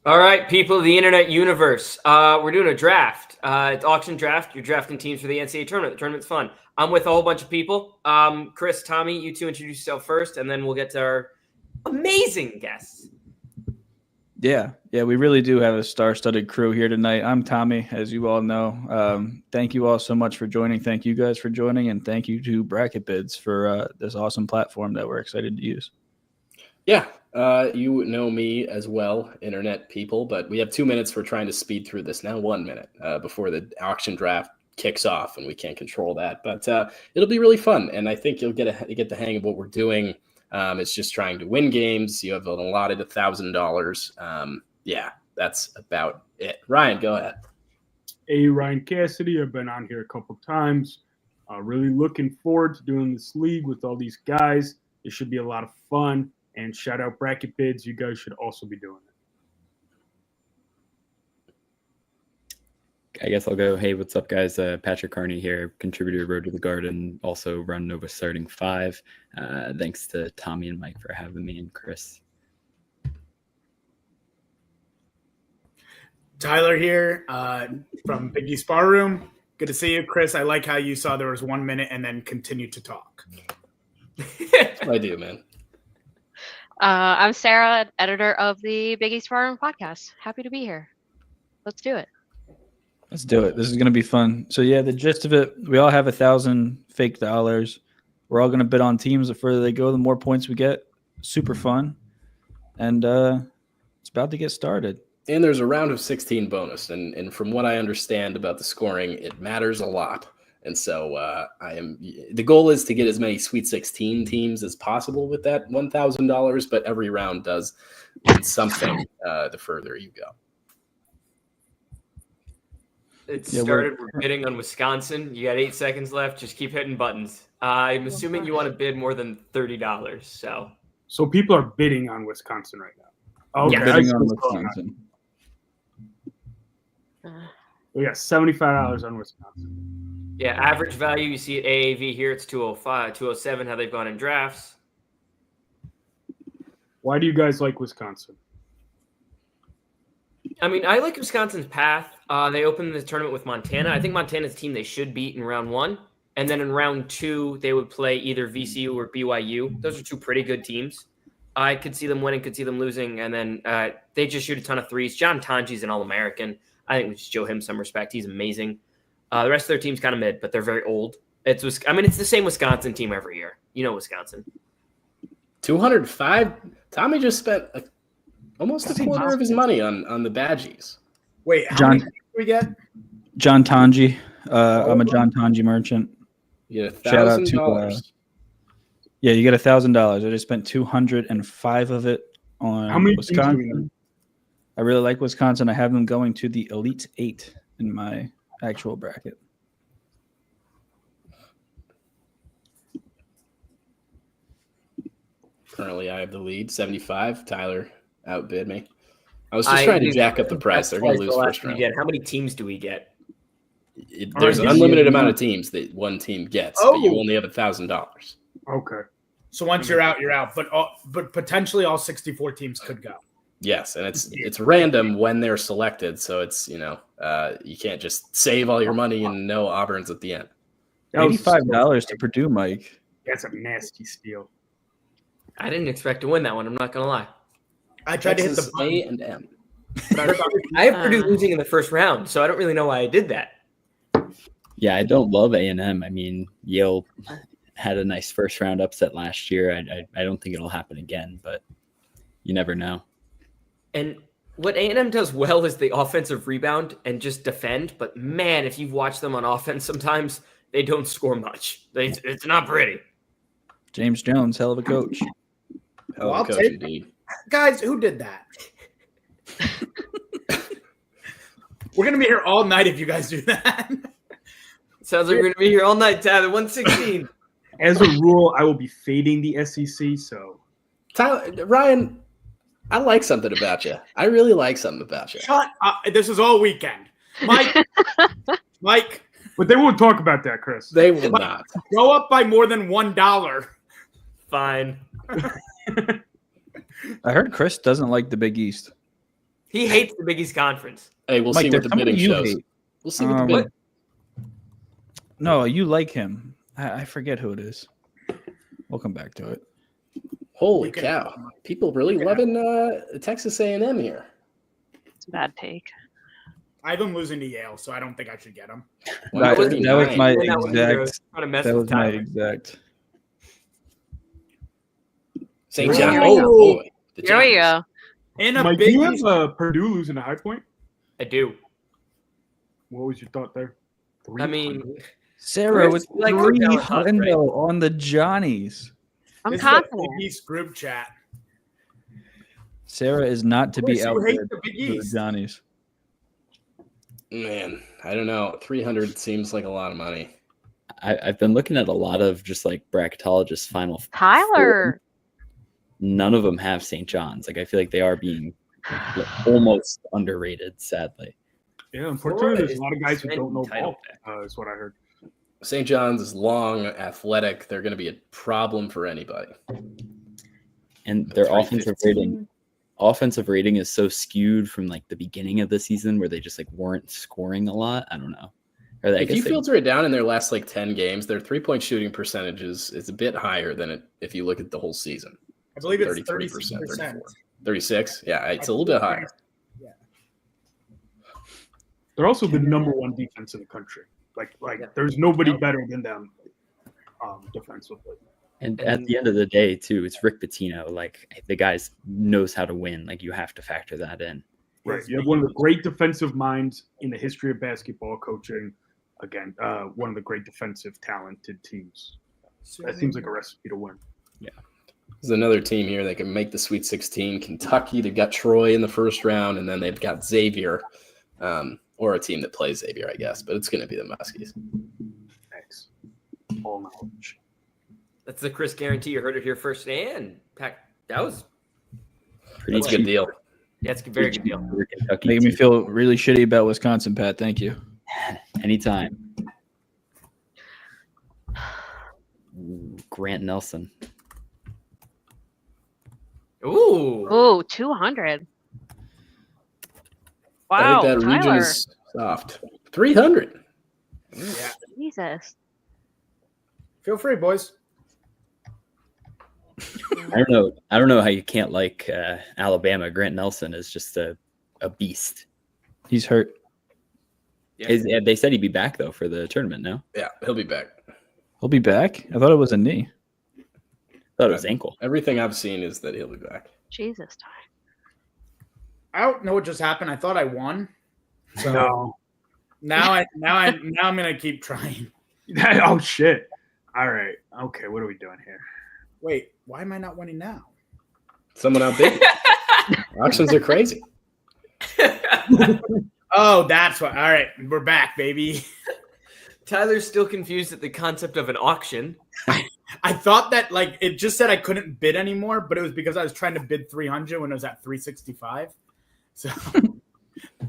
All right, people of the internet universe, we're doing a draft. It's auction draft. You're drafting teams for the NCAA tournament. The tournament's fun. I'm with a whole bunch of people. Chris, Tommy, you two introduce yourself first, and then we'll get to our amazing guests. Yeah, we really do have a star-studded crew here tonight. I'm Tommy, as you all know. Thank you all so much for joining. Thank you guys for joining, and thank you to BracketBids for this awesome platform that we're excited to use. Yeah, you know me as well, internet people, but we have 2 minutes. We're trying to speed through this now, 1 minute before the auction draft kicks off, and we can't control that. But it'll be really fun, and I think you'll get the hang of what we're doing. It's just trying to win games. You have allotted $1,000. Yeah, that's about it. Ryan, go ahead. Hey, Ryan Cassidy. I've been on here a couple times. Really looking forward to doing this league with all these guys. It should be a lot of fun. And shout out BracketBids. You guys should also be doing it. I guess I'll go. Hey, what's up, guys? Patrick Carney here, contributor to Road to the Garden, also run Nova Starting 5. Thanks to Tommy and Mike for having me, and Chris. Tyler here from Big East Bar Room. Good to see you, Chris. I like how you saw there was 1 minute and then continued to talk. I do, man. I'm Sarah, editor of the Big East Bar Room podcast. Happy to be here. Let's do it. Let's do it. This is going to be fun. So, yeah, the gist of it, we all have 1,000 fake dollars. We're all going to bid on teams. The further they go, the more points we get. Super fun. And it's about to get started. And there's a round of 16 bonus. And from what I understand about the scoring, it matters a lot. And so the goal is to get as many Sweet 16 teams as possible with that $1,000, but every round does mean something the further you go. It started. We're bidding on Wisconsin. You got 8 seconds left. Just keep hitting buttons. I'm assuming you want to bid more than $30. So people are bidding on Wisconsin right now. Okay. Yeah, Bidding on Wisconsin. We got $75 on Wisconsin. Yeah, average value, you see at AAV here, it's 205, 207, how they've gone in drafts. Why do you guys like Wisconsin? I mean, I like Wisconsin's path. They opened the tournament with Montana. I think Montana's a team they should beat in round 1. And then in round 2, they would play either VCU or BYU. Those are two pretty good teams. I could see them winning, could see them losing. And then they just shoot a ton of threes. John Tonji's an All-American. I think we should show him some respect. He's amazing. The rest of their team's kind of mid, but they're very old. It's the same Wisconsin team every year. You know Wisconsin. 205. Tommy just spent almost a quarter of his money on the badgies. Wait, how many do we get? John Tonji. I'm a John Tonji merchant. You get Shout out $1,000. Yeah, you get $1,000. I just spent 205 of it on How many teams do we Wisconsin. I really like Wisconsin. I have them going to the Elite 8 in my actual bracket. Currently, I have the lead, 75. Tyler outbid me. I was just trying to jack up the price. They're going to lose first round. How many teams do we get? There's an unlimited amount of teams that one team gets, but you only have $1,000. Okay. So once you're out, you're out. But potentially all 64 teams could go. Yes, and it's random when they're selected, so it's you can't just save all your money and no Auburn's at the end. $85 to Purdue, Mike. That's a nasty steal. I didn't expect to win that one. I'm not gonna lie. I tried Texas to hit the button. A and M. I have Purdue losing in the first round, so I don't really know why I did that. Yeah, I don't love A&M. I mean, Yale had a nice first round upset last year. I don't think it'll happen again, but you never know. And what A&M does well is the offensive rebound and just defend. But, man, if you've watched them on offense sometimes, they don't score much. It's not pretty. James Jones, hell of a coach. Hell of a I'll coach, take indeed. Guys, who did that? We're going to be here all night if you guys do that. Sounds like we're going to be here all night, Tyler. 116. As a rule, I will be fading the SEC, so. Tyler, Ryan, I like something about you. I really like something about you. Shut up. This is all weekend. Mike. But they won't talk about that, Chris. They will not. Go up by more than $1. Fine. I heard Chris doesn't like the Big East. He hates the Big East Conference. Hey, we'll Mike, see what there's the somebody bidding you shows. hate. We'll see what the bidding. No, you like him. I forget who it is. We'll come back to it. Holy cow! People really loving Texas A&M here. It's a bad take. I have him losing to Yale, so I don't think I should get him. That was my That was either exact. trying to mess That with was my Tyler. exact. St. There John. we Oh go. boy. The Here we Giants. go. And a Mike, do Big you East. have Purdue losing to High Point? I do. What was your thought there? I mean, Sarah Chris, with you like to look down on us, 300 on the Johnnies. I'm This is a confident. Big East group chat. Sarah is not to be Chris, you out hate there the Big for the East. Johnnies. Man, I don't know. 300 seems like a lot of money. I've been looking at a lot of just like bracketologists' final. Tyler. None of them have St. John's. Like I feel like they are being almost underrated, sadly. Yeah, unfortunately, there's is a lot of guys who don't know title ball. That's what I heard. St. John's is long, athletic. They're going to be a problem for anybody. And their 315. offensive rating is so skewed from like the beginning of the season where they just like weren't scoring a lot. I don't know. Or I If guess you they- filter it down in their last like 10 games, their 3-point shooting percentage is a bit higher than it if you look at the whole season. I believe it's 33%, 36%. 36? Yeah, it's a little bit higher. They're also the number one defense in the country. Like there's nobody better than them defensively. And at the end of the day, too, it's Rick Pitino. Like the guy knows how to win. Like you have to factor that in. Right. You have one of the great defensive minds in the history of basketball coaching. Again, one of the great defensive talented teams. That seems like a recipe to win. There's another team here that can make the Sweet 16. Kentucky, they've got Troy in the first round, and then they've got Xavier, or a team that plays Xavier, I guess. But it's going to be the Muskies. Thanks. All knowledge. that's the Chris guarantee. You heard it here first. And Pack, that was Pretty That's a good deal. that's a very good deal. for Kentucky, Making me too. feel really shitty about Wisconsin, Pat. Thank you. Anytime. Ooh, Grant Nelson. Ooh, Ooh, 200. I Wow, think that region Tyler. is soft. 300. Yeah. Jesus. Feel free, boys. I don't know how you can't like Alabama. Grant Nelson is just a beast. He's hurt. yeah. They said he'd be back though for the tournament. No, Yeah, he'll be back. He'll be back. I thought it was a knee. thought it was ankle. Everything I've seen is that he'll be back. Jesus, Tyler. I don't know what just happened. I thought I won. So No. now I'm gonna keep trying. Oh shit. All right. Okay, what are we doing here? Wait, why am I not winning now? Someone outbid you. Auctions are crazy. Oh, that's why. All right, we're back, baby. Tyler's still confused at the concept of an auction. I thought that like it just said I couldn't bid anymore, but it was because I was trying to bid 300 when it was at 365. So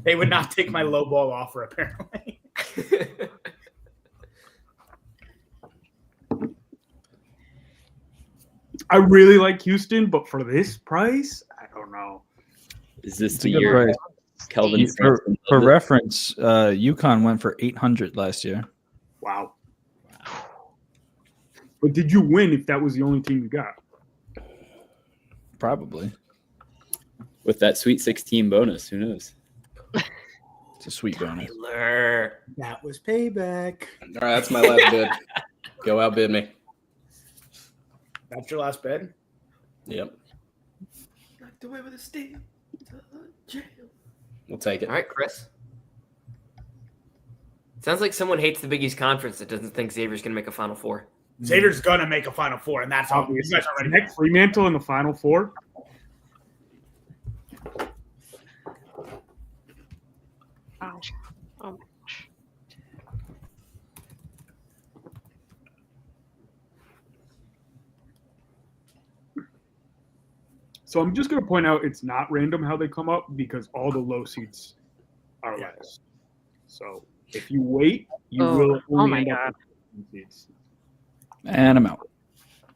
they would not take my low ball offer apparently. I really like Houston, but for this price, I don't know. Is this It's a the good year price. Kelvin For Sampson for did it? reference, UConn went for 800 last year. Wow. But did you win if that was the only team you got? Probably. with that Sweet 16 bonus? Who knows? It's a sweet bonus. Tyler. That was payback. All right, that's my last bid. Go outbid me. That's your last bid? Yep, Knocked away with a steal. we'll take it. All right, Chris. Sounds like someone hates the Big East Conference that doesn't think Xavier's going to make a Final Four. Xavier's gonna make a Final Four, and that's all. You guys are ready. Nick Fremantle in the Final Four. Gosh. Oh my gosh. So I'm just going to point out it's not random how they come up because all the low seeds are last. So if you wait, you will Oh only my end God. up with seeds. And I'm out.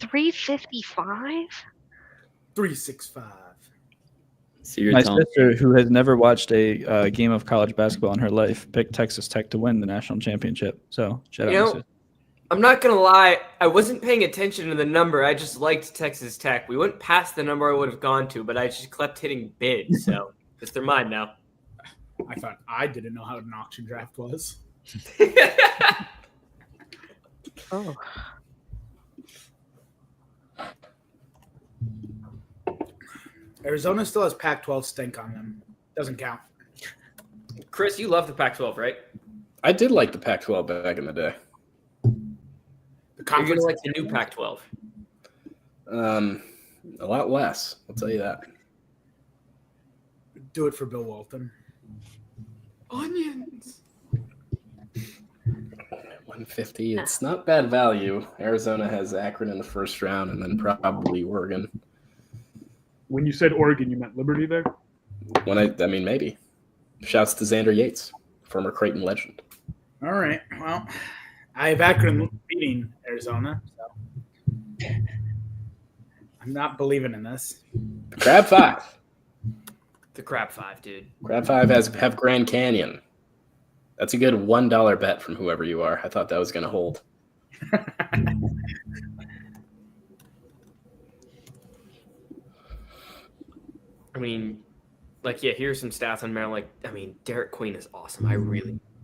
355? 365. So you're My telling sister, who has never watched a game of college basketball in her life, picked Texas Tech to win the national championship. So shout out, my sister. I'm not going to lie. I wasn't paying attention to the number. I just liked Texas Tech. We went past the number I would have gone to, but I just kept hitting bids. So it's their mine now. I thought I didn't know how an auction draft was. Oh. Arizona still has Pac-12 stink on them. Doesn't count. Chris, you love the Pac-12, right? I did like the Pac-12 back in the day. The You're conference going to like the new Pac-12. A lot less, I'll tell you that. do it for Bill Walton. Onions. 150. It's not bad value. Arizona has Akron in the first round, and then probably Oregon. When you said Oregon, you meant Liberty there? I mean, maybe. Shouts to Xander Yates, former Creighton legend. All right. Well, I have Akron beating Arizona, so I'm not believing in this. Crab 5. The crab 5, dude. Crab 5 have Grand Canyon. That's a good $1 bet from whoever you are. I thought that was going to hold. I mean, like, yeah, here's some stats on Maryland. Like, I mean, Derek Queen is awesome.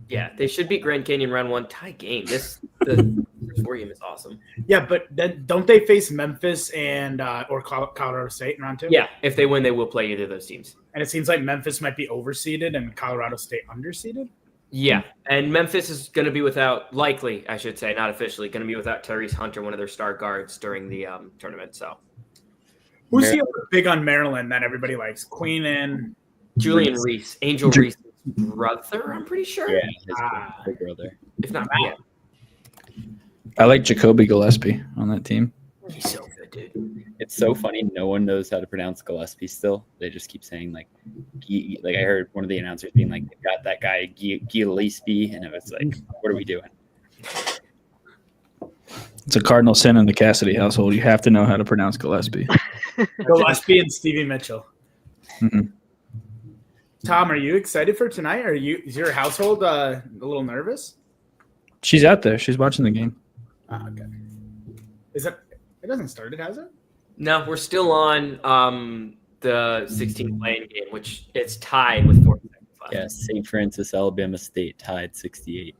Yeah, they should beat Grand Canyon round 1. Tie game. The first 4 game is awesome. Yeah, but then don't they face Memphis and or Colorado State in round 2? Yeah, if they win, they will play either of those teams. And it seems like Memphis might be overseeded and Colorado State underseeded. Yeah, and Memphis is going to be without, likely, I should say, not officially, going to be without Tyrese Hunter, one of their star guards during the tournament. So, Who's the other big on Maryland that everybody likes? Queen and Julian Reese, Angel Reese's brother, I'm pretty sure. Yeah, his big brother. If not, yeah. I like Jacoby Gillespie on that team. He's so good, dude. It's so funny. No one knows how to pronounce Gillespie still. They just keep saying like I heard one of the announcers being like, "They got that guy Gillespie," and it was like, "What are we doing?" It's a cardinal sin in the Cassidy household. You have to know how to pronounce Gillespie. Gillespie and Stevie Mitchell. Mm-mm. Tom, are you excited for tonight? Is your household a little nervous? She's out there. She's watching the game. Okay. It hasn't started, has it? No, we're still on the 16 playing game, which it's tied with 4 seconds left. Yeah, St. Francis, Alabama State tied 68.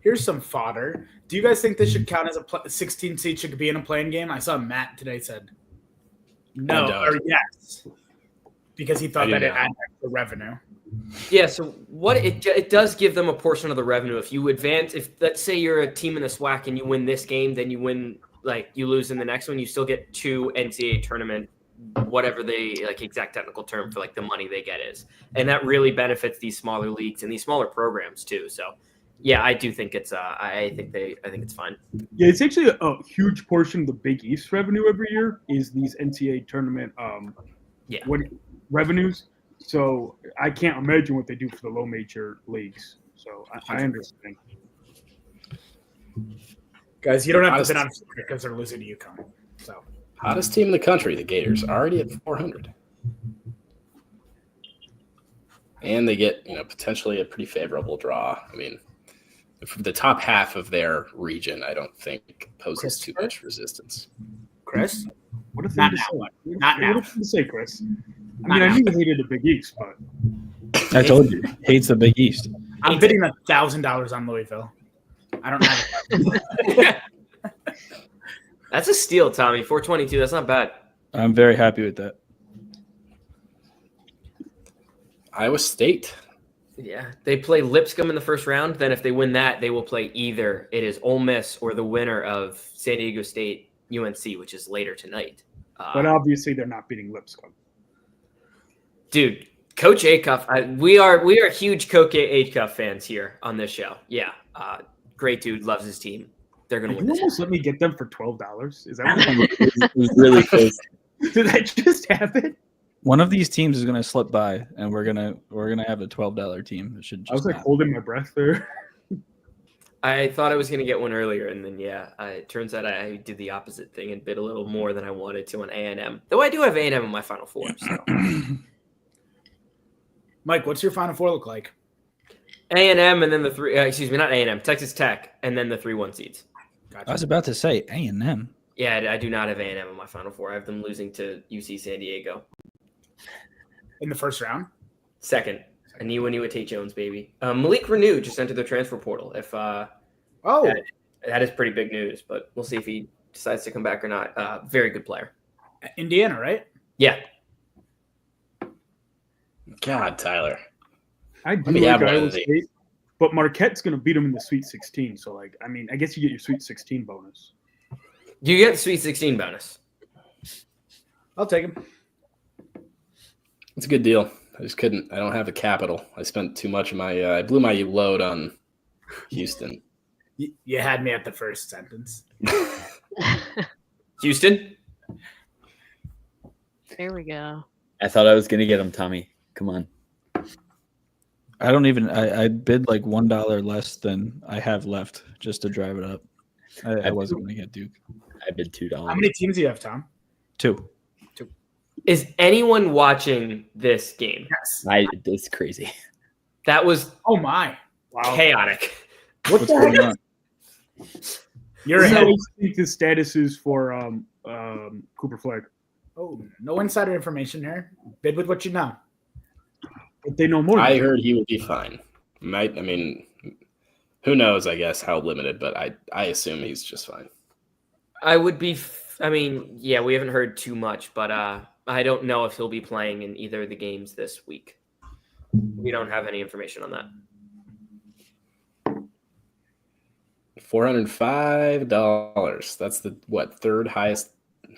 Here's some fodder. Do you guys think this should count as a 16 seed should be in a playing game? I saw Matt today said no or yes because he thought that it had extra revenue. Yeah, so what it does give them a portion of the revenue. If you advance, if let's say you're a team in the SWAC and you win this game, then you win, like you lose in the next one, you still get 2 NCAA tournament, whatever the like exact technical term for like the money they get is, and that really benefits these smaller leagues and these smaller programs too. So, yeah, I do think it's I think it's fine. Yeah, it's actually a huge portion of the Big East revenue every year is these NCAA tournament revenues. So I can't imagine what they do for the low major leagues. So I understand. Guys, you don't have to bet on because they're losing to UConn. So Hottest team in the country, the Gators, already at 400. And they get, potentially a pretty favorable draw. I mean, the top half of their region, I don't think poses too much resistance. Chris, What if not they now. Not now. What if you say, Chris? I mean, I knew you hated the Big East, but I told you, hates the Big East. I'm bidding $1,000 on Louisville. I don't have it. That's a steal, Tommy. 422. That's not bad. I'm very happy with that. Iowa State. Yeah, they play Lipscomb in the first round. Then if they win that, they will play either it is Ole Miss or the winner of San Diego State UNC, which is later tonight. but obviously they're not beating Lipscomb. Dude, Coach Acuff, we are huge Coach Acuff fans here on this show. Yeah, great dude, loves his team. They're gonna win You this. almost let me get them for $12. Is that what It was really close. did that just happen? One of these teams is going to slip by, and we're gonna have a $12 team. It should. I was just like not. holding my breath there. I thought I was going to get one earlier, and then it turns out I did the opposite thing and bid a little more than I wanted to on A&M. Though I do have A&M in my Final Four. So. Mike, what's your Final Four look like? A&M and then the three. Not A&M. Texas Tech and then the 3-1 seeds. I was about to say A&M. Yeah, I do not have A&M in my Final Four. I have them losing to UC San Diego In the first round? second. Aniwa Tate Jones, baby. Malik Renew just entered the transfer portal. If that is pretty big news, but we'll see if he decides to come back or not. Very good player. Indiana, right? Yeah. God, Tyler. I do me like have one Iowa of these. State, but Marquette's going to beat them in the Sweet 16. So, I guess you get your Sweet 16 bonus. Do you get the Sweet 16 bonus? I'll take him. It's a good deal. I just couldn't. I don't have a capital. I spent too much of my. I blew my load on Houston. You had me at the first sentence. Houston? There we go. I thought I was gonna get him, Tommy. Come on. I don't even. I bid like $1 less than I have left just to drive it up. I wasn't going to get Duke. I bid $2. How many teams do you have, Tom? 2. Is anyone watching this game? Yes. It's crazy. That was Oh, my. Wow. chaotic. What What's the going heck? on? You're This is ahead. how we think the status is for Cooper Flag. Oh, no insider information here. Bid with what you know. But they know more. I heard he would be fine. I mean, who knows? I guess how limited, but I assume he's just fine. I would be. We haven't heard too much, but I don't know if he'll be playing in either of the games this week. We don't have any information on that. $405. That's the third highest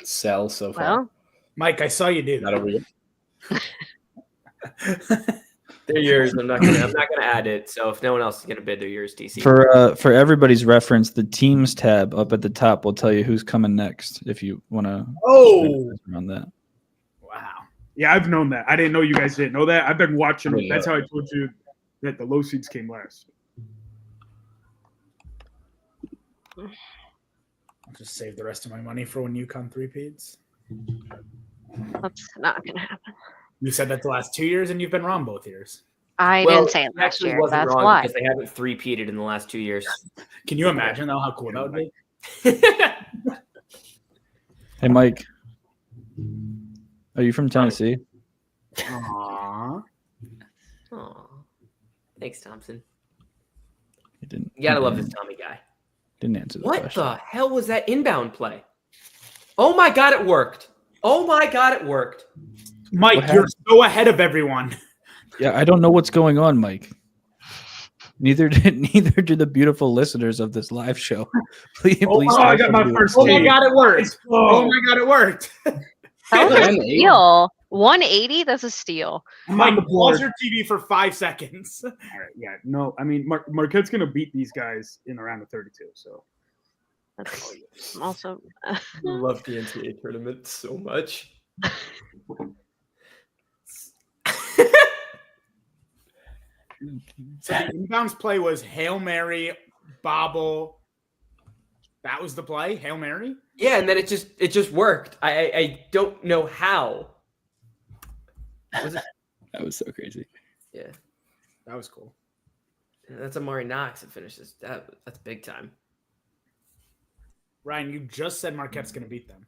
sell so far. Well, Mike, I saw you do Not that. over yet. They're yours. I'm not gonna add it. So if no one else is gonna bid, they're yours, DC. For everybody's reference, the teams tab up at the top will tell you who's coming next. If you want to. Oh, Around that. wow. Yeah, I've known that. I didn't know you guys didn't know that. I've been watching I them. didn't That's know how I told you that the low seeds came last. I'll just save the rest of my money for when UConn three-peats. that's not gonna happen. You said that the last 2 years, and you've been wrong both years. I Well, didn't say it he last actually year. wasn't That's wrong why. because they haven't three-peated in the last 2 years. Can you imagine, though, how cool that would be? Hey, Mike. Are you from Tennessee? Aww. Aw. Thanks, Thompson. You didn't. You gotta love this Tommy guy. Didn't answer the What question. the hell was that inbound play? Oh my god, it worked. Oh my god, it worked. Mike, What you're happened? so ahead of everyone. Yeah, I don't know what's going on, Mike. Neither do the beautiful listeners of this live show. Please, Oh, please. I tell got my somebody first Oh my team. god, it worked. Oh Oh, my god, it worked. That was a 180. steal. 180. That's a steal. I'm on Mike, the board. pause your TV for 5 seconds. All right, yeah, no, I mean Marquette's gonna beat these guys in the round of 32. So That's I'm also. I love the NCAA tournament so much. So the inbounds play was Hail Mary, bobble. That was the play, Hail Mary. Yeah, and then it just worked. I don't know how. Was it? That was so crazy. Yeah, That was cool. that's Amari Knox that finishes. That's big time. Ryan, you just said Marquette's going to beat them.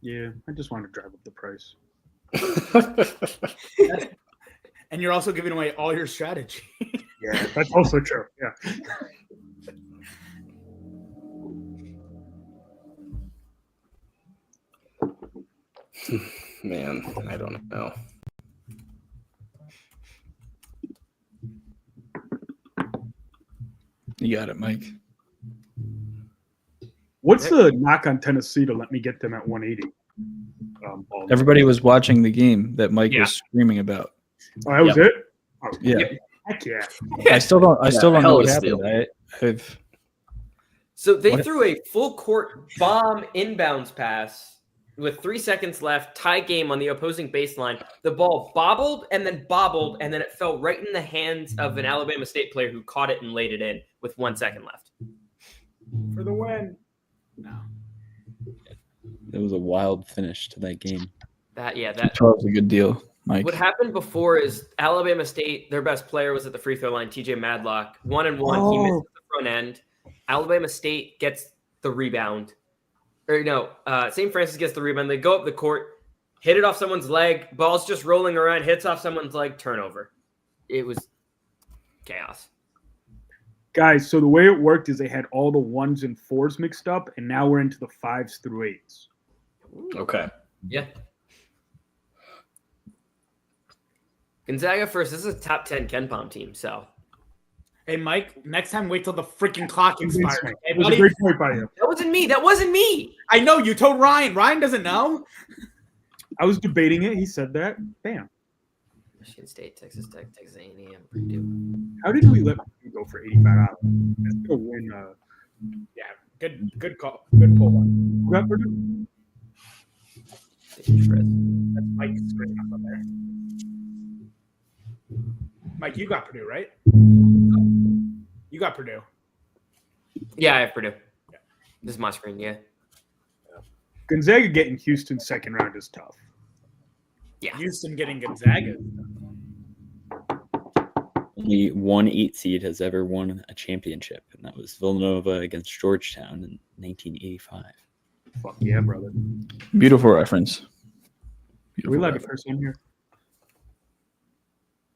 yeah, I just want to drive up the price. And you're also giving away all your strategy. Yeah, that's also true. Yeah. Man, I don't know. You got it, Mike. What's the knock on Tennessee to let me get them at 180? Everybody was watching the game that Mike Yeah. was screaming about. Oh, that was it? Oh, Yeah, heck yeah. I still don't. I still don't hell know of what a happened. steal. So they What- threw a full court bomb inbounds pass with 3 seconds left, tie game on the opposing baseline. The ball bobbled, and then it fell right in the hands of an Alabama State player who caught it and laid it in with 1 second left. For the win. No. It was a wild finish to that game. That was a good deal, Mike. What happened before is Alabama State, their best player was at the free throw line, TJ Madlock. 1-and-1, he missed the front end. Alabama State gets the rebound. Or no, St. Francis gets the rebound. They go up the court, hit it off someone's leg. Ball's just rolling around, hits off someone's leg, turnover. It was chaos. Guys, so the way it worked is they had all the 1s and 4s mixed up, and now we're into the 5s through 8s. Okay. Yeah. Gonzaga first. This is a top 10 Ken Palm team, so. Hey, Mike, next time wait till the freaking clock expires. Hey, It was a buddy. great point by you. That wasn't me. I know you told Ryan. Ryan doesn't know. I was debating it. He said that. Bam. Michigan State, Texas Tech, Texas A&M, Purdue. How did we let him go for 85 hours? That's going to win. Yeah, good call. Good pull. Who got Purdue? That's Mike's screen up there. Mike, you got Purdue, right? You got Purdue. Yeah, I have Purdue. This is my screen, yeah. Gonzaga getting Houston second round is tough. Yeah. Houston getting Gonzaga. Only one 8 seed has ever won a championship, and that was Villanova against Georgetown in 1985. Fuck yeah, brother. Beautiful reference. Are we allowed to curse in here?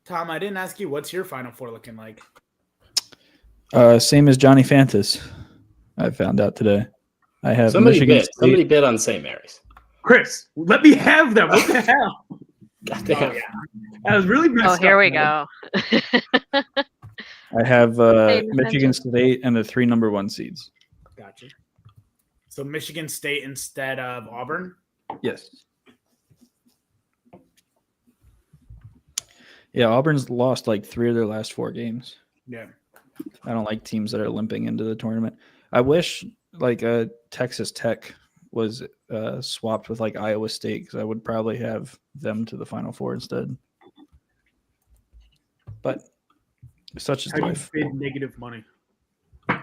Tom, I didn't ask you, what's your Final Four looking like? Same as Johnny Fantas. I found out today. I have Somebody Michigan bid. State. Somebody bid on St. Mary's. Chris, let me have them. What the hell? God damn. That was really messed Oh, up. here we man. go. I have Same Michigan sentence. State and the 3 number 1 seeds. Gotcha. So Michigan State instead of Auburn? Yes. Yeah, Auburn's lost like 3 of their last 4 games. Yeah. I don't like teams that are limping into the tournament. I wish like Texas Tech was swapped with like Iowa State because I would probably have them to the Final Four instead. But such is How do you life. bid negative money? I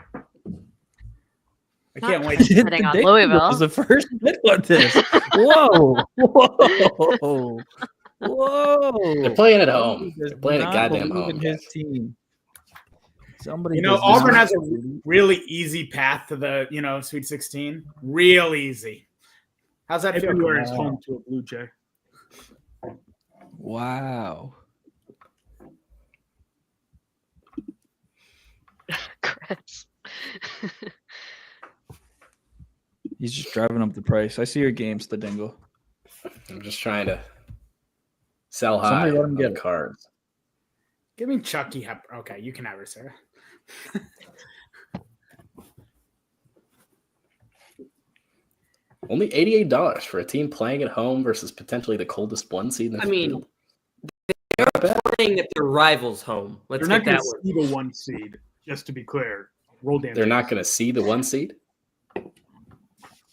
can't wait. Betting on Louisville. Was the first bit on this. Whoa, whoa, whoa! They're playing at home. Does They're playing at not goddamn believe home. in his team. Somebody, You know, does Auburn not has a believe- really easy path to the, Sweet 16. Real easy. How's that feel? Everywhere is home to a Blue Jay. Wow. Chris. He's just driving up the price. I see your games, the dingle. I'm just trying to sell high Somebody let him on get it. cards. Give me Chucky Hep. Okay, you can have her, Sarah. Only $88 for a team playing at home versus potentially the coldest 1 seed in the I mean, field. they're playing at their rivals' home. Let's They're get not going that to one. see the 1 seed, just to be clear. Roll damage. They're not going to see the 1 seed.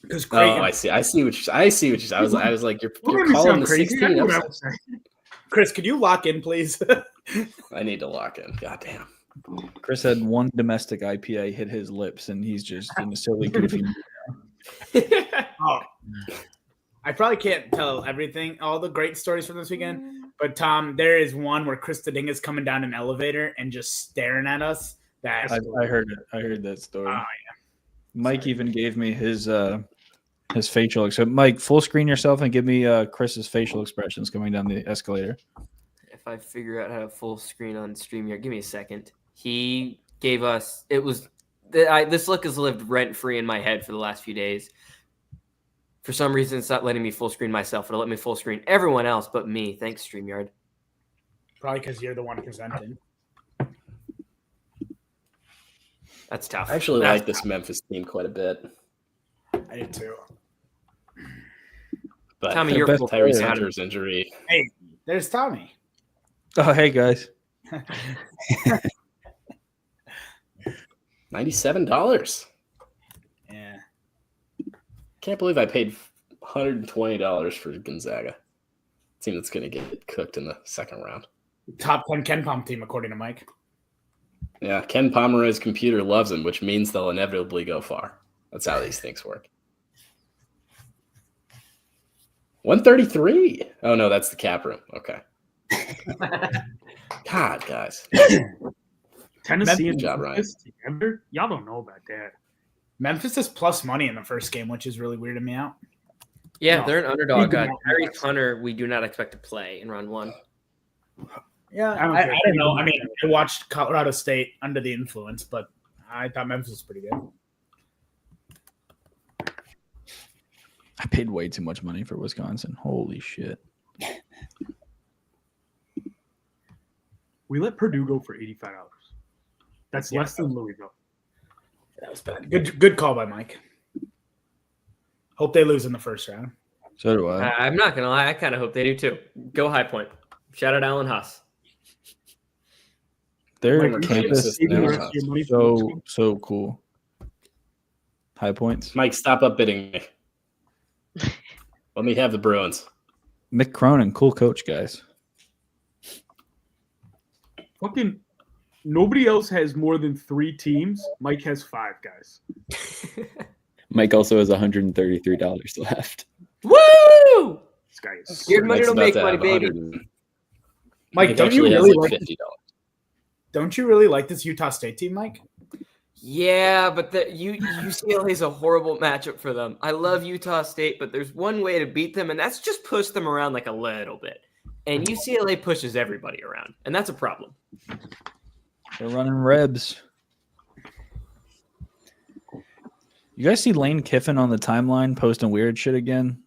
Because Oh, I see. I see what you. I was like, you're Don't make me calling sound the crazy. 16. I know I'm what saying, I'm saying. Chris, could you lock in, please? I need to lock in. God damn. Chris had one domestic IPA hit his lips, and he's just in a silly, goofy. Oh, I probably can't tell everything, all the great stories from this weekend. But Tom, there is one where Chris Ding is coming down an elevator and just staring at us. That I heard it. I heard that story. Oh, yeah. Mike even gave me his facial. So, Mike, full screen yourself and give me Chris's facial expressions coming down the escalator. If I figure out how to full screen on StreamYard, give me a second. He gave us, this look has lived rent free in my head for the last few days. For some reason, it's not letting me full screen myself. It'll let me full screen everyone else but me. Thanks, StreamYard. probably because you're the one presenting. That's tough. I actually That's like this Memphis team quite a bit. I did too. But Tommy, Their you're best full Terry player. Santer's injury. Hey, there's Tommy. Oh, hey, guys. $97. Yeah. Can't believe I paid $120 for Gonzaga. Team that's going to get cooked in the second round. Top 10 Ken Pom team, according to Mike. Yeah, Ken Pomeroy's computer loves him, which means they'll inevitably go far. That's how these things work. 133. Oh, no, that's the cap room. Okay. God, guys. Tennessee and Good job, Ryan. Memphis together? Y'all don't know about that. Memphis is plus money in the first game, which is really weirding me out. Yeah, No. they're an underdog. We do not Harry want that. Hunter, we do not expect to play in round 1. Yeah, I don't know. I mean, I watched Colorado State under the influence, but I thought Memphis was pretty good. I paid way too much money for Wisconsin. Holy shit. We let Purdue go for $85. That's Yeah. less than Louisville. That was bad. Good call by Mike. Hope they lose in the first round. So do I. I'm not going to lie. I kind of hope they do too. Go High Point. Shout out Alan Huss. Their Mike, campus is save the now rest of your money for next week. so cool. High Points. Mike, stop upbidding me. Let me have the Bruins. Mick Cronin, cool coach, guys. Fucking nobody else has more than 3 teams. Mike has 5 guys. Mike also has $133 left. Woo! This guy is Scared money Mike's don't about make to money, have baby. 100. Mike, Mike don't you actually has really like like $50. Don't you really like this Utah State team, Mike? Yeah, but UCLA is a horrible matchup for them. I love Utah State, but there's one way to beat them, and that's just push them around like a little bit. And UCLA pushes everybody around, and that's a problem. They're running Rebs. You guys see Lane Kiffin on the timeline posting weird shit again?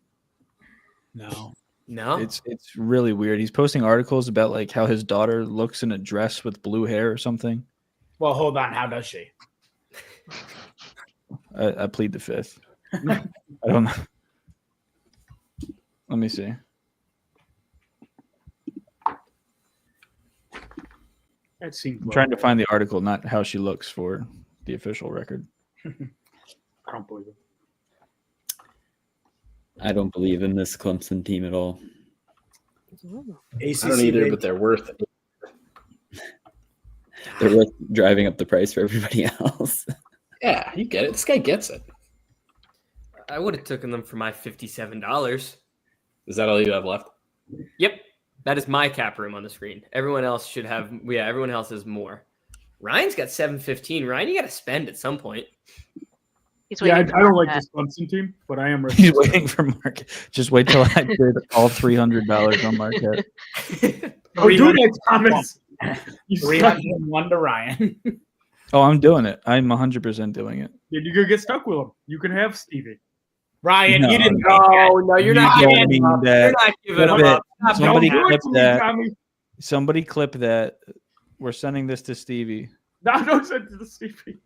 No. No? It's really weird. He's posting articles about like how his daughter looks in a dress with blue hair or something. Well, hold on. How does she? I plead the fifth. I don't know. Let me see. That seems I'm trying to find the article, not how she looks for the official record. I don't believe it. I don't believe in this Clemson team at all. ACC I don't either, baby. but they're worth it. They're worth driving up the price for everybody else. Yeah, you get it. This guy gets it. I would have taken them for my $57. Is that all you have left? Yep. That is my cap room on the screen. Everyone else should have, everyone else has more. Ryan's got 715. Ryan, you got to spend at some point. He's Yeah, I waiting for don't like that. this Clemson team, but I am ready. He's waiting for Marquette. Just wait till I bid all $300 on Marquette. Oh, do that, Thomas. You suck. 301 to Ryan. Oh, I'm doing it. I'm 100% doing it. Then you're gonna get stuck with them. You can have Stevie. Ryan, No. you didn't. No, you're not You don't giving mean up. that. You're not giving Clip up. it. Somebody Don't do it clip to me, that. Tommy. Somebody clip that. We're sending this to Stevie. No, don't send it to the Stevie.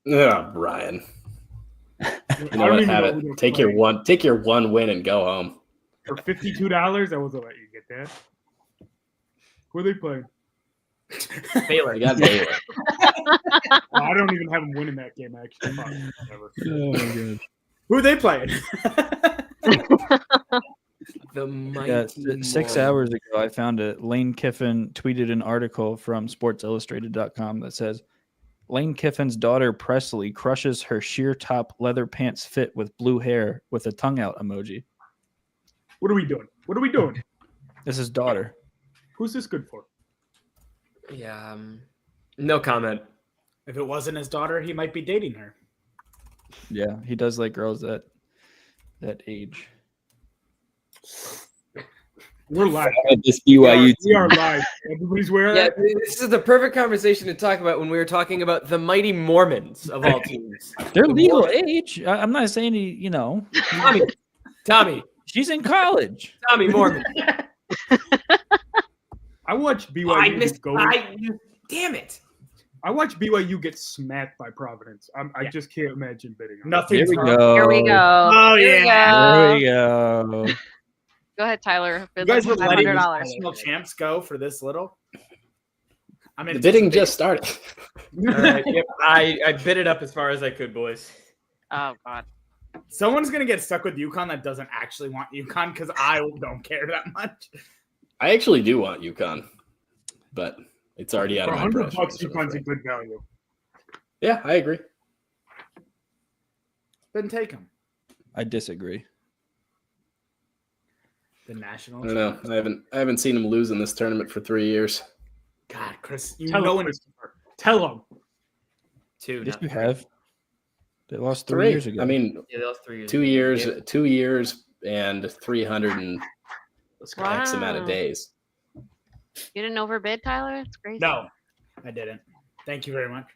Yeah, Brian. You I know don't what? even Have know it. who they're Take playing. your one win and go home. For $52, I wasn't let you get that. Who are they playing? Baylor. You got Baylor. Oh, I don't even have them winning that game, actually. Fuck, whatever. Oh, my God. Who are they playing? The mighty Yeah, 6 Mormons. hours ago, I found it. Lane Kiffin tweeted an article from SportsIllustrated.com that says, Lane Kiffin's daughter, Presley, crushes her sheer top leather pants fit with blue hair with a tongue out emoji. What are we doing? What are we doing? This is daughter. Who's this good for? Yeah. No comment. If it wasn't his daughter, he might be dating her. Yeah, he does like girls that age. We're live. This We BYU are team. live. Everybody's wearing Yeah, that. this is the perfect conversation to talk about when we were talking about the mighty Mormons of all teams. They're The legal Mormons. age. I'm not saying Tommy, she's in college. Tommy Mormon. I watched BYU I get missed. go. Damn it. I watched BYU get smacked by Providence. I Yeah. just can't imagine bidding on it. Nothing's Here we wrong. go. Here we go. Oh, Here we yeah. There go. we go. Go ahead, Tyler. You Bid guys like were letting these $500. national champs go for this little? I'm The bidding just started. All right. Yep. I bid it up as far as I could, boys. Oh God. Someone's gonna get stuck with UConn that doesn't actually want UConn because I don't care that much. I actually do want UConn, but it's already out For of my $100, price range, I'm UConn's a afraid. good value. Yeah, I agree. Then take them. I disagree. The national. I don't know. I haven't seen them lose in this tournament for 3 years. God, Chris, you Tell know him, when Christopher. Tell him. 2. Yes, not we 3. have. They lost 3 years ago. I mean, Yeah, they lost 3 years. 2 ago. years, Yeah. 2 years, and 300 and X amount of Wow. days. You didn't overbid, Tyler? It's crazy. No, I didn't. Thank you very much.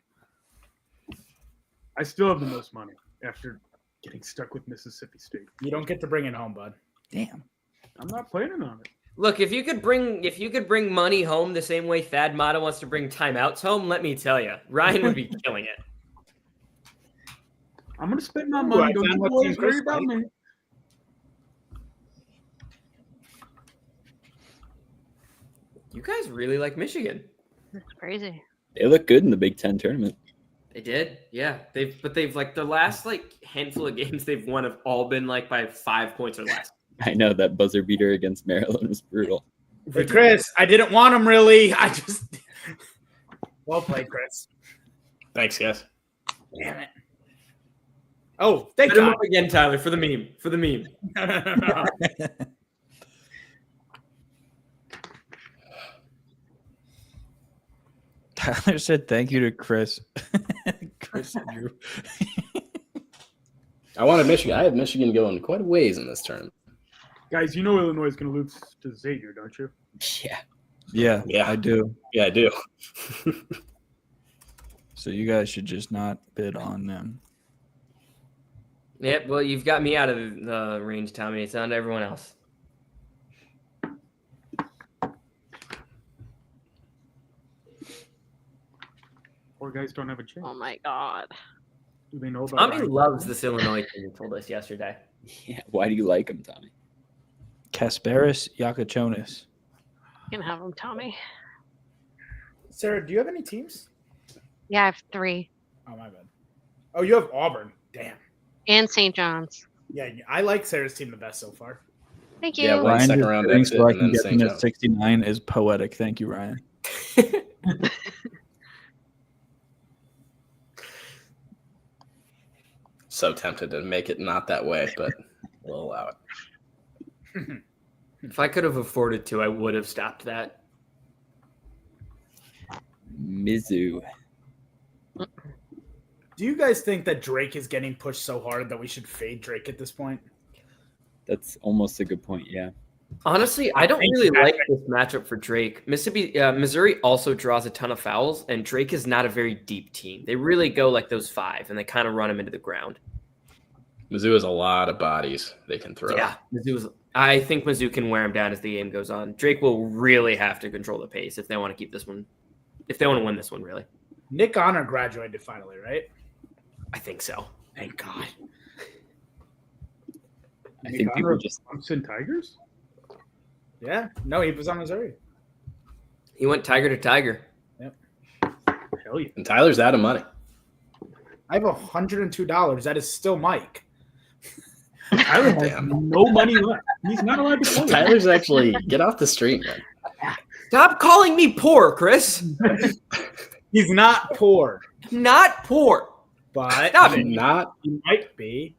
I still have the most money after getting stuck with Mississippi State. You don't get to bring it home, bud. Damn. I'm not planning on it. Look, if you could bring money home the same way Thad Mata wants to bring timeouts home, let me tell you, Ryan would be killing it. I'm going to spend my Ooh, money. I Don't found you what boys team worry Chris about likes. me. You guys really like Michigan. It's crazy. They look good in the Big Ten tournament. They did, yeah. They've like the last like handful of games they've won have all been like by 5 points or less. I know that buzzer beater against Maryland was brutal. But Chris, I didn't want him really. I just well played, Chris. Thanks, guys. Damn it. Oh, thank Hit him God. up again, Tyler, for the meme. For the meme. No. Tyler said thank you to Chris. Chris and Drew. I wanted Michigan. I had Michigan going quite a ways in this tournament. Guys, you know Illinois is going to lose to Xavier, don't you? Yeah. Yeah. I do. Yeah, I do. So you guys should just not bid on them. Yep, well, you've got me out of the range, Tommy. It's on to everyone else. Poor guys don't have a chance. Oh my God. Do they know about Tommy Ryan? loves this Illinois team, he told us yesterday. Yeah. Why do you like him, Tommy? Kasparis Yakachonis. You can have them, Tommy. Sarah, do you have any teams? Yeah, I have 3. Oh, my bad. Oh, you have Auburn. Damn. And St. John's. Yeah, I like Sarah's team the best so far. Thank you. Yeah, well, Ryan second just round bidding exit so I and can then get St. them at John's. 69 is poetic. Thank you, Ryan. So tempted to make it not that way, but we'll allow it. If I could have afforded to, I would have stopped that. Mizzou. Do you guys think that Drake is getting pushed so hard that we should fade Drake at this point? That's almost a good point. Yeah. Honestly, I don't really like this matchup for Drake. Missouri also draws a ton of fouls, and Drake is not a very deep team. They really go like those 5, and they kind of run them into the ground. Mizzou has a lot of bodies they can throw. Yeah, I think Mizzou can wear him down as the game goes on. Drake will really have to control the pace if they want to keep this one, if they want to win this one, really. Nick Honor graduated finally, right? I think so. Thank God. I think people just Clemson Tigers? Yeah. No, he was on Missouri. He went tiger to tiger. Hell yeah. And Tyler's out of money. I have $102. That is still Mike. Tyler has Damn. no money left. He's not allowed to play. Tyler's actually get off the stream, man. Stop calling me poor, Chris. He's not poor, Not poor. but Stop it. Not he might be.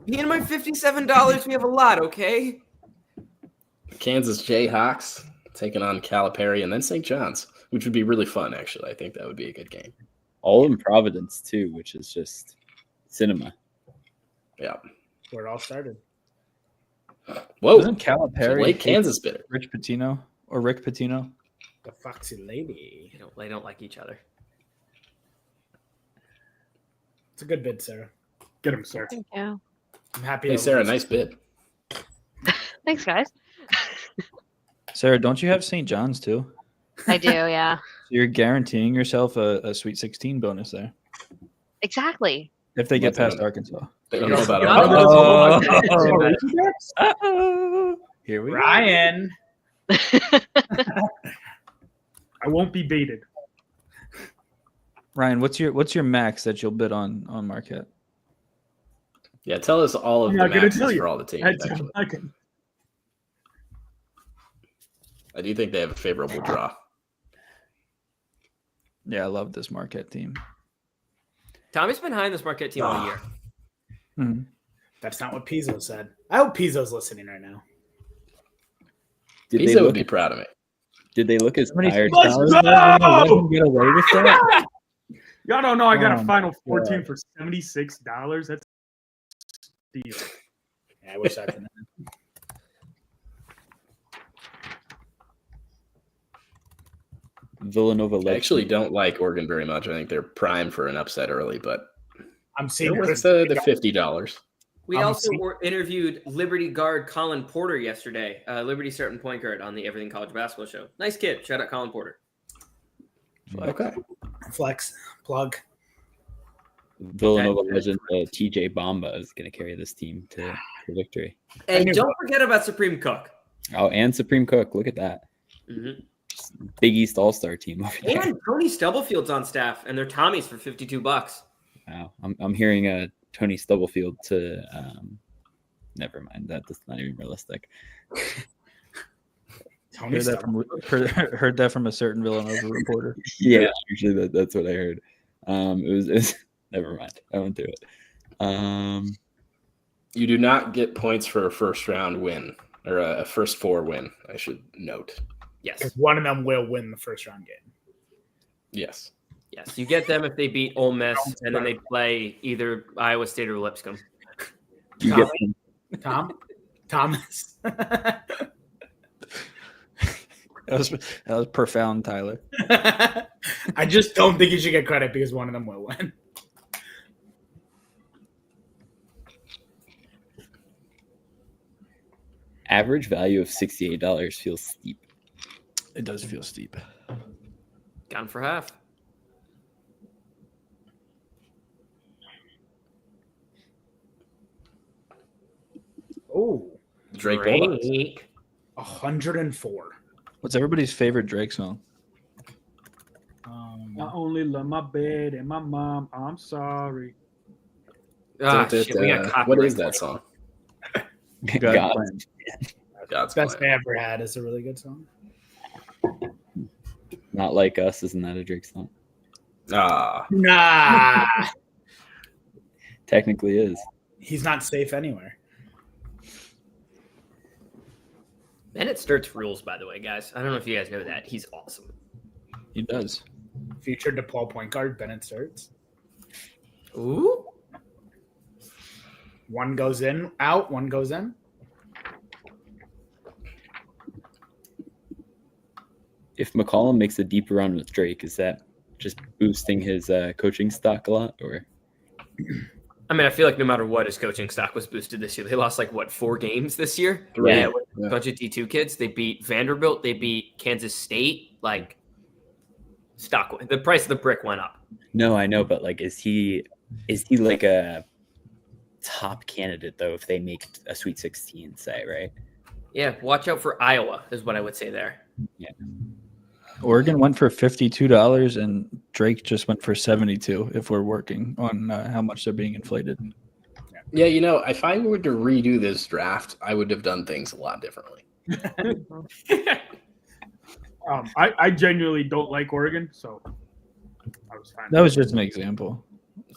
Me and my $57, we have a lot, okay? Kansas Jayhawks taking on Calipari and then St. John's, which would be really fun, actually. I think that would be a good game. all in Providence too, which is just cinema. Yeah. Where it all started. Whoa. Isn't Calipari Late Kansas bidder. Rich Pitino or Rick Pitino? The Foxy Lady. They don't like each other. It's a good bid, Sarah. Get him, sir. Thank you. I'm happy. Hey, I Sarah, lose. nice bid. Thanks, guys. Sarah, don't you have St. John's too? I do, yeah. So you're guaranteeing yourself a Sweet 16 bonus there Exactly. if they get What's past that? Arkansas. I don't know about Oh, Uh-oh. Here we go. Ryan. I won't be baited. Ryan, what's your max that you'll bid on Marquette? Yeah, tell us all of I'm the not gonna maxes tell you. for all the teams. That's- Actually, I can- I do think they have a favorable draw. Yeah, I love this Marquette team. Tommy's been high in this Marquette team all year. Mhm. That's not what Pizzo said. I hope Pizzo's listening right now. Did they Pizzo would look? be proud of me. Did they look as Many- tired? Let's Dallas? go! Let him get away with that? Y'all don't know I got Oh, a final 14 for $76. That's a steal. Yeah, I wish I could. Villanova I led. actually don't like Oregon very much. I think they're prime for an upset early, but I'm they're seeing worth Chris. the $50. We I'm also see- interviewed Liberty guard Colin Porter yesterday. Liberty starting point guard on the Everything College Basketball Show. Nice kid. Shout out Colin Porter. Okay. Flex plug. Villanova legend TJ Bamba is going to carry this team to victory. And knew don't that. forget about Supreme Cook. Oh, and Supreme Cook. Look at that. Mhm. Big East All-Star team over there. And Tony Stubblefield's on staff, and they're Tommy's for $52. Wow. I'm hearing Tony Stubblefield to never mind. That's not even realistic. Tony Heard that, heard that from a certain Villanova reporter. Yeah, actually that's what I heard. It was never mind. I won't do it. You do not get points for a first round win or a first four win, I should note. Yes. Because one of them will win the first round game. Yes. Yes. You get them if they beat Ole Miss, and then they play either Iowa State or Lipscomb. You get Thomas. That was profound, Tyler. I just don't think you should get credit because one of them will win. average value of $68 feels steep. It does feel steep. Gone for half. Oh, Drake Bulldogs. Drake. 104. What's everybody's favorite Drake song? I only love my bed and my mom. I'm sorry. Ah, Is shit, it, we got what copyright is that claim. song? God. God's Best Plan. I ever had is a really good song. Not Like Us, isn't that a Drake song? Ah, Nah, Technically is. he's not safe anywhere. Bennett Sturts rules, by the way, guys. I don't know if you guys know that. He's awesome. He does. Featured DePaul point guard Bennett Sturts. Ooh. One goes in, out. One goes in. If McCollum makes a deep run with Drake, is that just boosting his coaching stock a lot? Or I mean, I feel like no matter what, his coaching stock was boosted this year. They lost 4 games this year. Three. Yeah, with Yeah. a bunch of D2 kids. They beat Vanderbilt. They beat Kansas State. The price of the brick went up. no, I know, but is he like a top candidate though? If they make a Sweet 16, say, right? Yeah, watch out for Iowa is what I would say there. Oregon went for $52 and Drake just went for $72 if we're working on how much they're being inflated. yeah. If I were to redo this draft, I would have done things a lot differently. I genuinely don't like Oregon, so I was fine. That was just an example.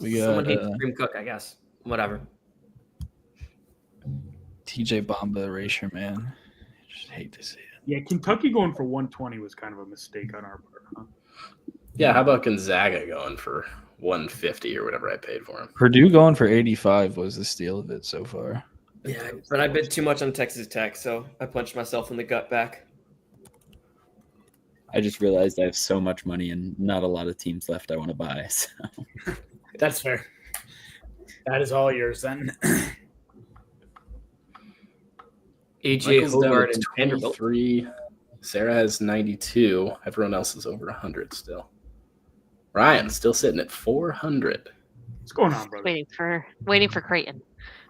We Someone got hates Supreme Cook, I guess. Whatever. TJ Bamba erasure, man. I just hate to see it. Yeah, Kentucky going for 120 was kind of a mistake on our part. Huh? Yeah, how about Gonzaga going for 150 or whatever I paid for him? Purdue going for 85 was the steal of it so far. Yeah, but I bid too much on Texas Tech, so I punched myself in the gut back. I just realized I have so much money and not a lot of teams left I want to buy. So. That's fair. That is all yours then. AJ Michael's down Hobart to and Vanderbilt. 23. Sarah has 92. Everyone else is over 100 still. Ryan still sitting at 400. What's going on, brother? Waiting for Creighton.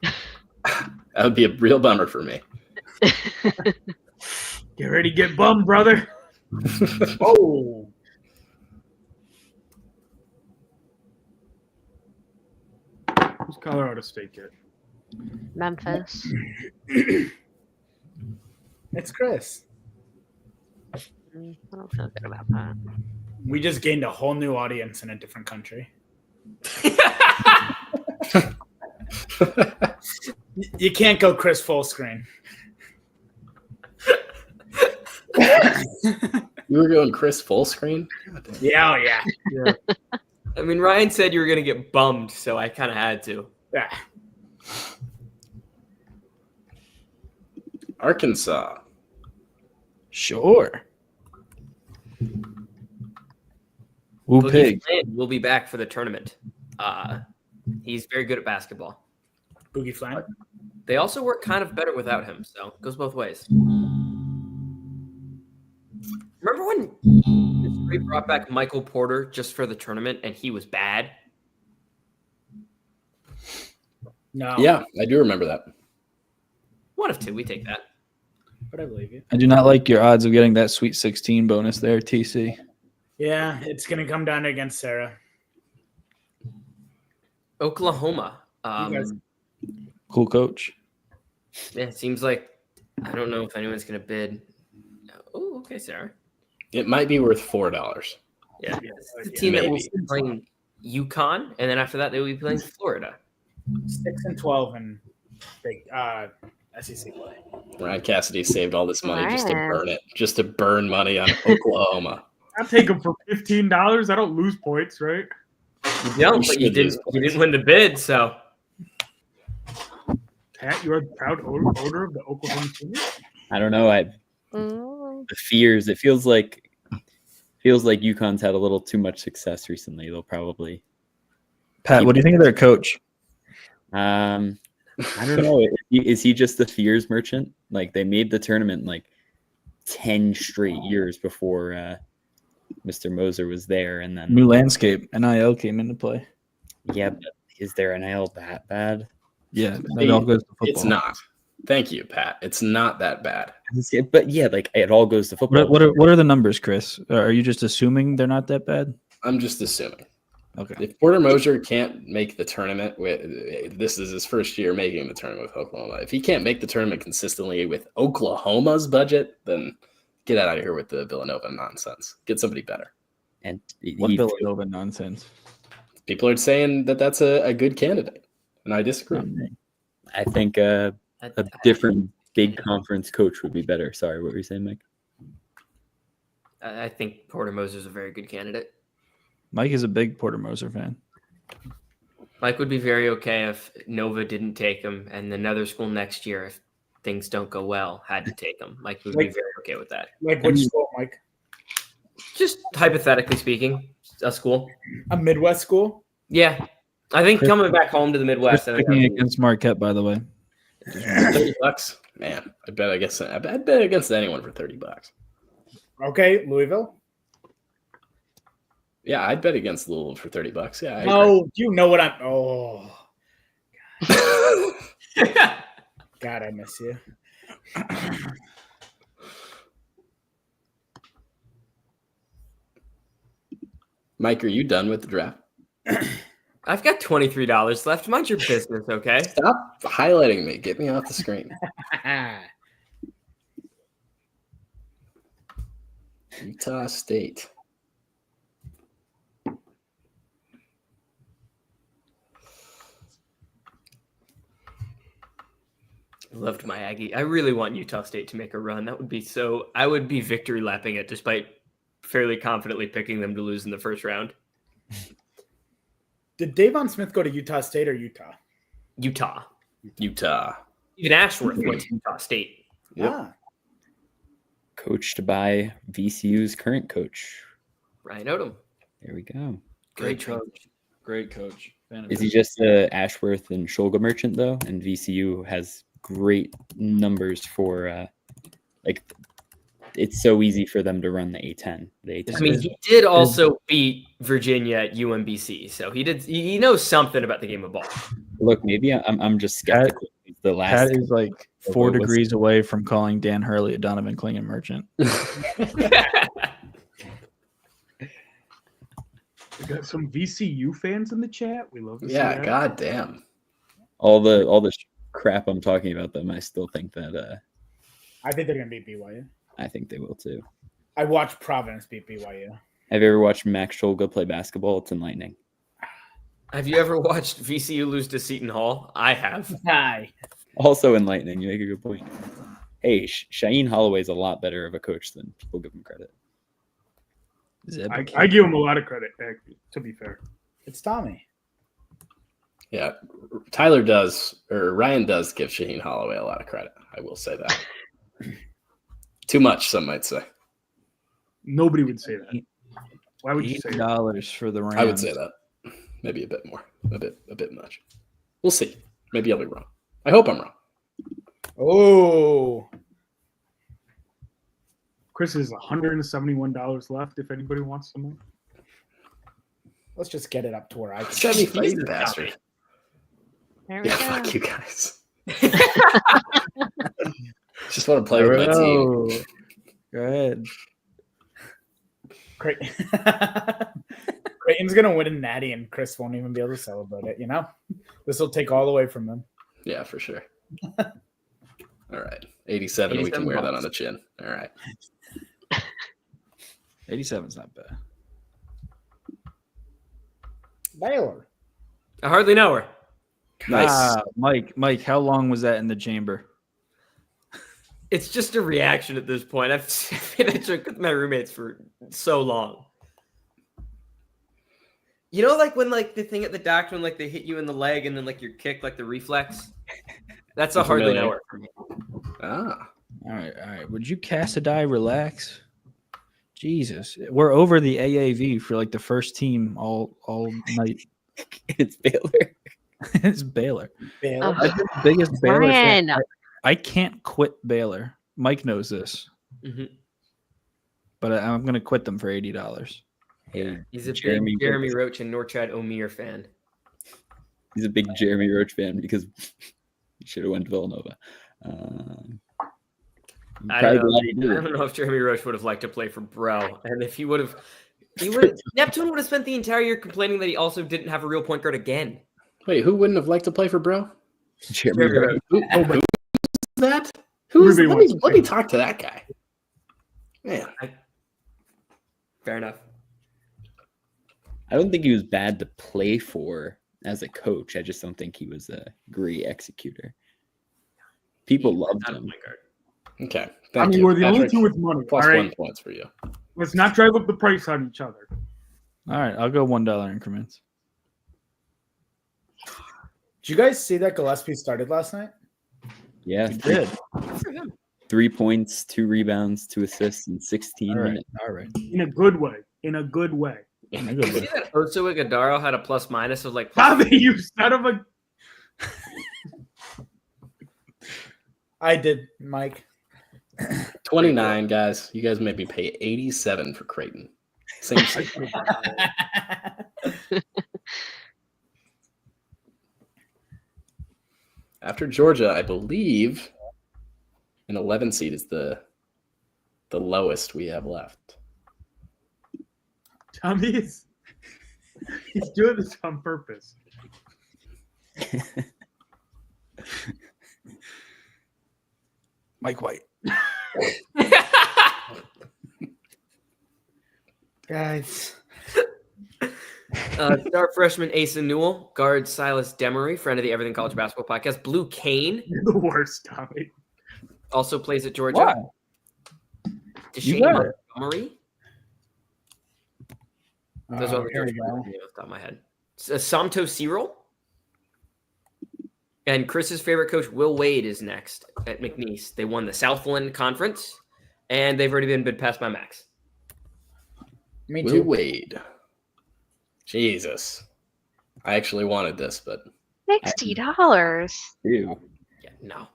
That would be a real bummer for me. Get ready, get bummed, brother. Oh, Who's Colorado State get? Memphis. It's Chris. I don't feel good about that. We just gained a whole new audience in a different country. You can't go Chris full screen. You were going Chris full screen? Yeah, oh yeah. I mean, Ryan said you were going to get bummed, so I kind of had to. Yeah. Arkansas. Sure. Woo Boogie pig. Flynn will be back for the tournament. He's very good at basketball. Boogie Flan. They also work kind of better without him, so it goes both ways. Remember when Missouri brought back Michael Porter just for the tournament and he was bad? No. Yeah, I do remember that. One of two, we take that. But I believe you. I do not like your odds of getting that Sweet 16 bonus there, TC. Yeah, it's gonna come down to against Sarah. Oklahoma. You guys- Cool coach. Yeah, it seems like I don't know if anyone's gonna bid. Oh, okay, Sarah. It might be worth $4. Yeah, it's the team that will maybe. be playing UConn, and then after that they will be playing Florida. 6-12 and big SEC play. Ryan Cassidy saved all this money just to Wow. burn it, just to burn money on Oklahoma. I'll take them for $15. I don't lose points, right? You don't, but you should lose didn't win the bid, so Pat, you are the proud owner of the Oklahoma team. I don't know. The fears. It feels like UConn's had a little too much success recently. They'll probably. Pat, what do you think of their coach? I don't know. Is he just the fears merchant? Like they made the tournament like 10 straight years before Mr. Moser was there, and then New landscape. NIL came into play. yeah. But is their NIL that bad? Yeah, that all goes to football. It's not. Thank you, Pat. It's not that bad. But yeah, like it all goes to football. What are the numbers, Chris? Are you just assuming they're not that bad? I'm just assuming. Okay. If Porter Moser can't make the tournament, this is his first year making the tournament with Oklahoma. If he can't make the tournament consistently with Oklahoma's budget, then get out of here with the Villanova nonsense. Get somebody better. And What Villanova nonsense? People are saying that that's a good candidate, and I disagree. I think a different big conference coach would be better. Sorry, what were you saying, Mike? I think Porter Moser's a very good candidate. Mike is a big Porter Moser fan. Mike would be very okay if Nova didn't take him, and another school next year, if things don't go well, had to take him. Mike would be very okay with that. Like which school, Mike? Just hypothetically speaking, a school. A Midwest school? Yeah, I think coming back home to the Midwest. Chris picking against Marquette, by the way. $30, man. I bet against anyone for $30. Okay, Louisville. Yeah, I'd bet against Louisville for $30. Yeah. Oh, you know what I'm. Oh, God, I miss you. Mike, are you done with the draft? I've got $23 left. Mind your business, okay? Stop highlighting me. Get me off the screen. Utah State. Loved my Aggie. I really want Utah State to make a run. That would be so. I would be victory lapping it, despite fairly confidently picking them to lose in the first round. Did Davon Smith go to Utah State or Utah? Utah. Even Ashworth went to Utah State. Yep. Ah, Coached by VCU's current coach. Ryan Odom. There we go. Great coach. Great coach. Is he just a Ashworth and Shulga merchant though? And VCU has great numbers for it's so easy for them to run the A10. The A10. I mean, he did also beat Virginia at UMBC, so he knows something about the game of ball. Look, maybe I'm just skeptical. The last Pat is like 4 degrees away from calling Dan Hurley a Donovan Clingan merchant. We got some VCU fans in the chat. We love to see Yeah, that. goddamn. all the crap I'm talking about them, I still think that I think they're going to beat BYU. I think they will too. I watched Providence beat BYU. Have you ever watched Max Scholga play basketball? It's enlightening. Have you ever watched VCU lose to Seton Hall? I have. Hi. Also enlightening. You make a good point. Hey, Shaheen Holloway's a lot better of a coach than people give him credit. I give him a lot of credit, to be fair. It's Tommy. Yeah, Ryan does give Shaheen Holloway a lot of credit. I will say that. Too much, some might say. Nobody would say that. Why would you say that? $8 for the Rams. I would say that. Maybe a bit more. A bit much. We'll see. Maybe I'll be wrong. I hope I'm wrong. Oh. Chris is $171 left if anybody wants some more. Let's just get it up to where I can. 75, you bastard. There we Yeah, go. fuck you guys. Just want to play with my team. Go ahead. Creighton's going to win a natty, and Chris won't even be able to celebrate it, you know? This will take all away from them. Yeah, for sure. All right. 87, we can wear that on the chin. All right. 87's not bad. Baylor. I hardly know her. Nice. Mike, how long was that in the chamber? It's just a reaction at this point. I've been a joke with my roommates for so long. You know, like when like the thing at the doctor when like they hit you in the leg and then like you're kicked, like the reflex? That's a hardly Familiar. knower for me. Ah. All right. Would you cast a die? Relax. Jesus, we're over the AAV for like the first team all night. It's Baylor. It's Baylor. Baylor. I've been the biggest Baylor fan. Ryan. I can't quit Baylor. Mike knows this, but I'm going to quit them for $80. Hey, He's a big Jeremy Roach and Norchad O'Meara fan. He's a big Jeremy Roach fan because he should have went to Villanova. I don't know if Jeremy Roach would have liked to play for Bro, and if he would have, Neptune would have spent the entire year complaining that he also didn't have a real point guard again. Wait, who wouldn't have liked to play for Bro? Jeremy Roach. Who's that? Who's? Let me talk to that guy. Man. Fair enough. I don't think he was bad to play for as a coach. I just don't think he was a great executor. People loved Not a him. point guard. Okay. I mean, we're the only two with money. Plus all right? 1 point for you. Let's not drive up the price on each other. All right, I'll go $1 increments. Did you guys see that Gillespie started last night? Yeah, Good. 3 points, 2 rebounds, 2 assists in 16 minutes. All right. In a good way. In a good way. Did you see that Oso Iguodaro had a plus minus of like Bobby, you son of a... I did, Mike. 29, guys. You guys made me pay 87 for Creighton. Same thing. After Georgia, I believe an 11 seed is the lowest we have left. Tommy is... He's doing this on purpose. Mike White. Guys. Star freshman Asa Newell, guard Silas Demery, friend of the Everything College Basketball Podcast. Blue Kane You're the worst, Tommy. also plays at Georgia. Why? Deshane got it. Montgomery. Those are the Here we Georgia go. players off the top of my head. Samto Cyril. And Chris's favorite coach, Will Wade, is next at McNeese. They won the Southland Conference, and they've already been bid past by Max. Me Will too. Wade. Jesus. I actually wanted this, but $60. Ew. Yeah, no.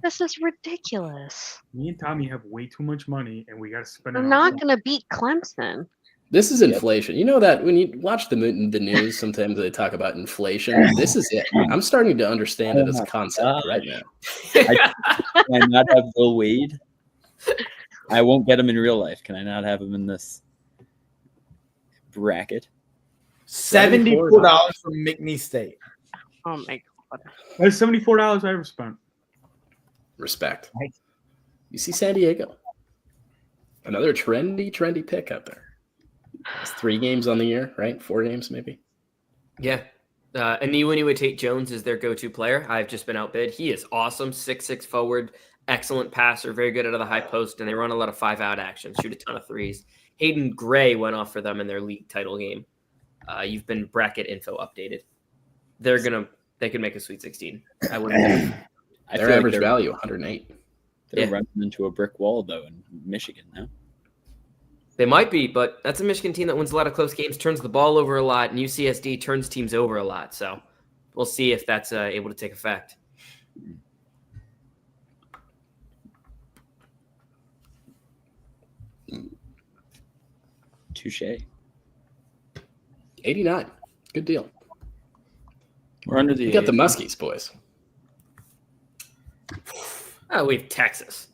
This is ridiculous. Me and Tommy have way too much money, and we got to spend it. We're on not food. going to beat Clemson. this is inflation. You know that when you watch the news, sometimes they talk about inflation. This is it. I'm starting to understand it as a concept right now. Can I not have Will Wade? I won't get him in real life. Can I not have him in this bracket? $74 from McNeese State. Oh my That's $74 I ever spent. Respect. Nice. You see San Diego. Another trendy pick up there. It's 3 games on the year, right? 4 games maybe. Yeah. Aniwini Tate Jones is their go-to player. I've just been outbid. He is awesome. 6'6" forward, excellent passer, very good out of the high post, and they run a lot of 5-out action, shoot a ton of threes. Hayden Gray went off for them in their league title game. You've been bracket info updated. They could make a Sweet 16. I wouldn't. Their average value 108. They're running into a brick wall though in Michigan now. They might be, but that's a Michigan team that wins a lot of close games, turns the ball over a lot, and UCSD turns teams over a lot. So we'll see if that's able to take effect. Touche. 89. Good deal. We're under the. You got the 80. Muskies, boys. Oh, we have Texas.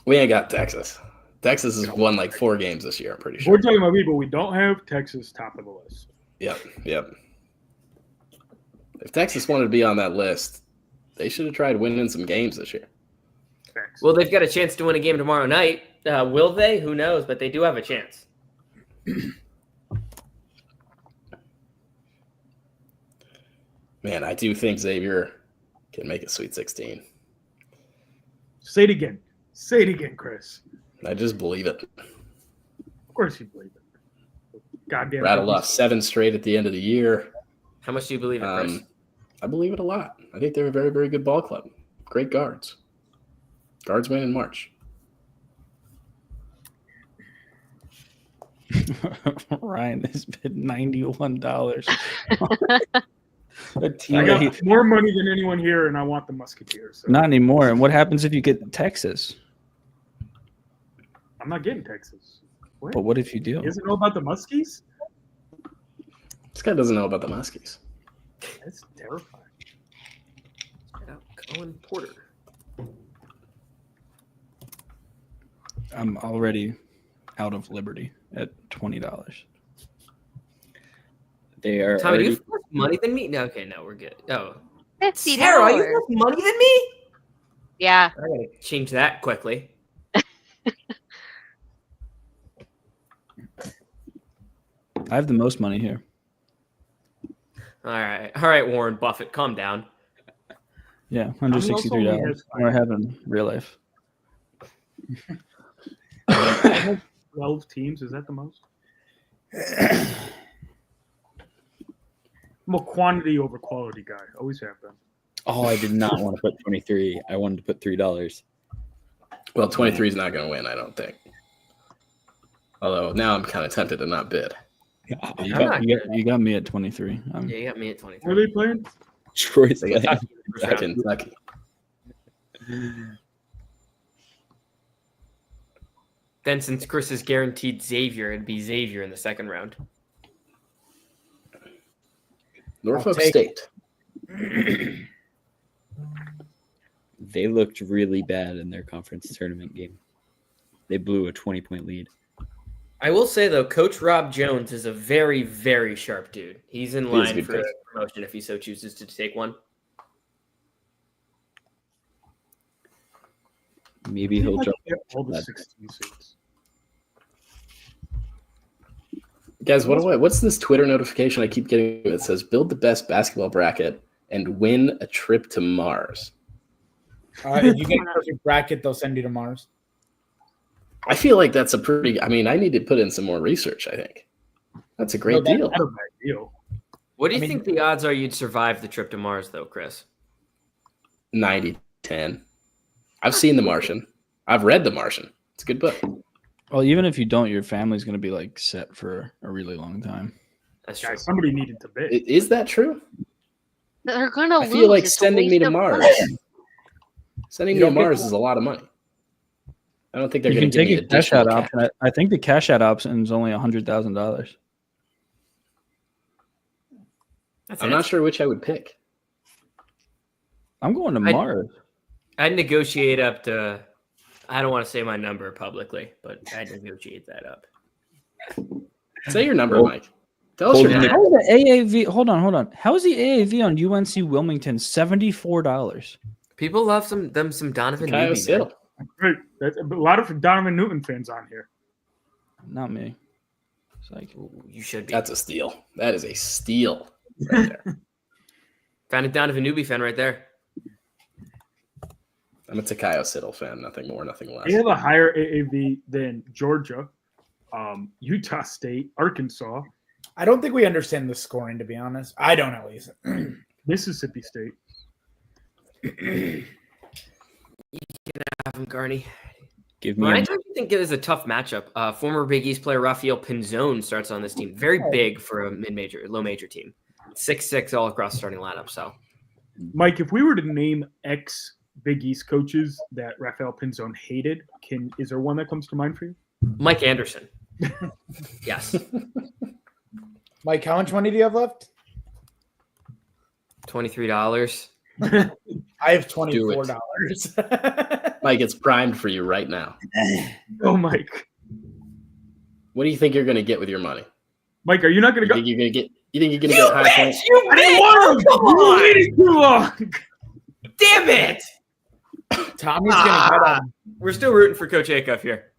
We ain't got Texas. Texas has won like 4 games this year, I'm pretty sure. We're talking about people we don't have. Texas top of the list. Yep. If Texas wanted to be on that list, they should have tried winning some games this year. Thanks. Well, they've got a chance to win a game tomorrow night. Will they? Who knows? But they do have a chance. Man, I do think Xavier can make a Sweet 16. Say it again. Say it again, Chris. I just believe it. Of course you believe it. Goddamn. Rattled off 7 straight at the end of the year. How much do you believe it, Chris? I believe it a lot. I think they're a very, very good ball club. Great guards. Guards win in March. Ryan has bid $91. A team I that got more money than anyone here, and I want the Musketeers. So. not anymore. And what happens if you get Texas? I'm not getting Texas. What? But what if you do? He doesn't know about the Muskies? This guy doesn't know about the Muskies. That's terrifying. Colin Porter. I'm already out of Liberty at $20. They are Tommy, do you already, have more money than me? No, okay, no, we're good. Oh, $50. Sarah, you have more money than me? Yeah. I gotta change that quickly. I have the most money here. All right, Warren Buffett, calm down. Yeah, I mean, also he $163. has More I have in real life. 12 teams. Is that the most? I'm a quantity over quality guy. Always have been. Oh, I did not want to put 23. I wanted to put $3. Well, 23 is not going to win, I don't think. Although now I'm kind of tempted to not bid. You got me at 23. Yeah, you got me at 23. Where are they playing? Troy's They like, got Kentucky. Then, since Chris is guaranteed Xavier, it'd be Xavier in the second round. Norfolk take State. they looked really bad in their conference tournament game. They blew a 20-point lead. I will say, though, Coach Rob Jones is a very, very sharp dude. He's in He is a line good for coach. a promotion if he so chooses to take one. Maybe he'll jump. All the 16 seats. Guys, what's this Twitter notification I keep getting that says build the best basketball bracket and win a trip to Mars? If you get a perfect bracket, they'll send you to Mars. I feel like that's a pretty – I mean, I need to put in some more research, I think. That's a great deal. Not a bad deal. What do you think the odds are you'd survive the trip to Mars, though, Chris? 90-10. I've seen The Martian. I've read The Martian. It's a good book. Well, even if you don't, your family's going to be like set for a really long time. That's true. Guys, somebody needed to bid. Is that true? They're gonna I lose. feel like It's a sending me waste to of Mars. money. Sending You me to don't get Mars to- is a lot of money. I don't think they're You going can to give take me a cash out additional option. I think the cash out option is only $100,000. That's I'm it. not sure which I would pick. I'm going to Mars. I'd negotiate up to, I don't want to say my number publicly, but I'd negotiate that up. Say your number, Mike. Tell us your Holding name. How is the AAV? Hold on. How is the AAV on UNC Wilmington $74? People love some Donovan Kyle Newby, man. Siddle. Right. That's a lot of Donovan Newton fans on here. Not me. It's like Ooh, you should be. That's a steal. That is a steal right there. Found a Donovan Newby fan right there. I'm a Takayo Siddle fan. Nothing more, nothing less. They have a higher AAV than Georgia, Utah State, Arkansas, I don't think we understand the scoring, to be honest. I don't at least. Mississippi State. Have him, Carney. Give me Ryan, a, I think it is a tough matchup. Former Big East player Rafael Pinzone starts on this team. Very big for a low major team. 6'6" all across the starting lineup. So, Mike, if we were to name ex Big East coaches that Rafael Pinzone hated, is there one that comes to mind for you? Mike Anderson. Yes. Mike, how much money do you have left? $23. I have Do $24. Mike, it's primed for you right now. Oh, Mike. What do you think you're going to get with your money? Mike, are you not going You to go? think you're going to get? You think you're going to get high points? I didn't want him. Come You on. waited too long. Damn it! Tommy's going to get on. We're still rooting for Coach Acuff here.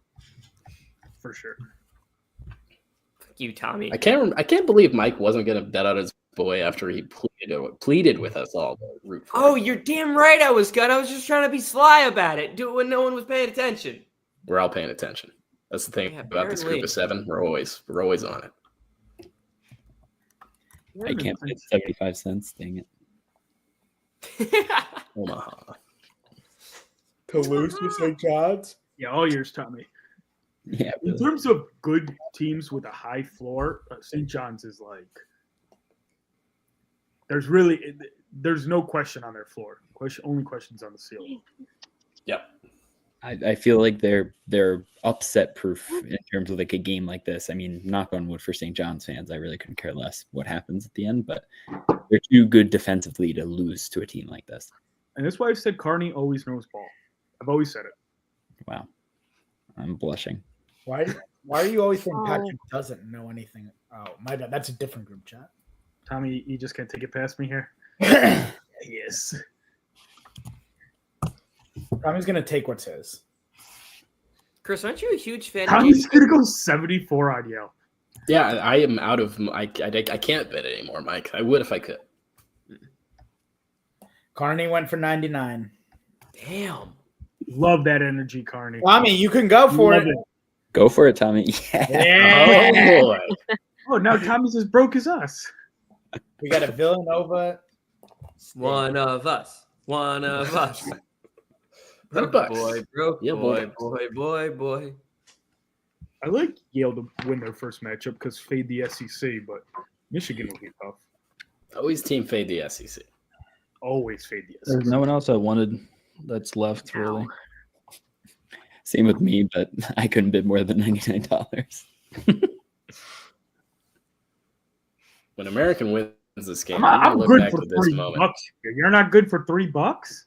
For sure. Fuck you, Tommy. I can't believe Mike wasn't going to bet on his boy after he pleaded with us all to root for Oh, him. you're damn right I was good. I was just trying to be sly about it. Do it when no one was paying attention. We're all paying attention. That's the thing Yeah, about this group apparently. of 7. We're always on it. I can't pay 75 cents. Dang it. Omaha. Toulouse with St. John's. Yeah, all yours, Tommy. Yeah. In Really. terms of good teams with a high floor, St. John's is like there's no question on their floor. Only questions on the ceiling. Yep. I feel like they're upset proof in terms of like a game like this. I mean, knock on wood for St. John's fans. I really couldn't care less what happens at the end, but they're too good defensively to lose to a team like this. And that's why I've said Carney always knows ball. I've always said it. Wow. I'm blushing. Why are you always saying Patrick doesn't know anything? Oh, my bad. That's a different group chat. Tommy, you just can't take it past me here. Yes. Tommy's going to take what's his. Chris, aren't you a huge fan of Tommy's James? gonna go 74 on Yale. Yeah, I am out of. I can't bet anymore, Mike. I would if I could. Carney went for 99. Damn. Love that energy, Carney. Tommy, you can go for Love it. Go for it, Tommy. Yeah. Yeah. Oh boy. Oh, now Tommy's as broke as us. We got a Villanova. One of us. One of us. $100. Boy, broke Yeah, boy, boy. boy. I like Yale to win their first matchup because fade the SEC, but Michigan will be tough. Always team fade the SEC. Always fade the there's SEC. no one else I wanted that's left really. Same with me, but I couldn't bid more than $99. When American wins this game, I'm I'm gonna look good back for to this $3. moment. You're not good for $3?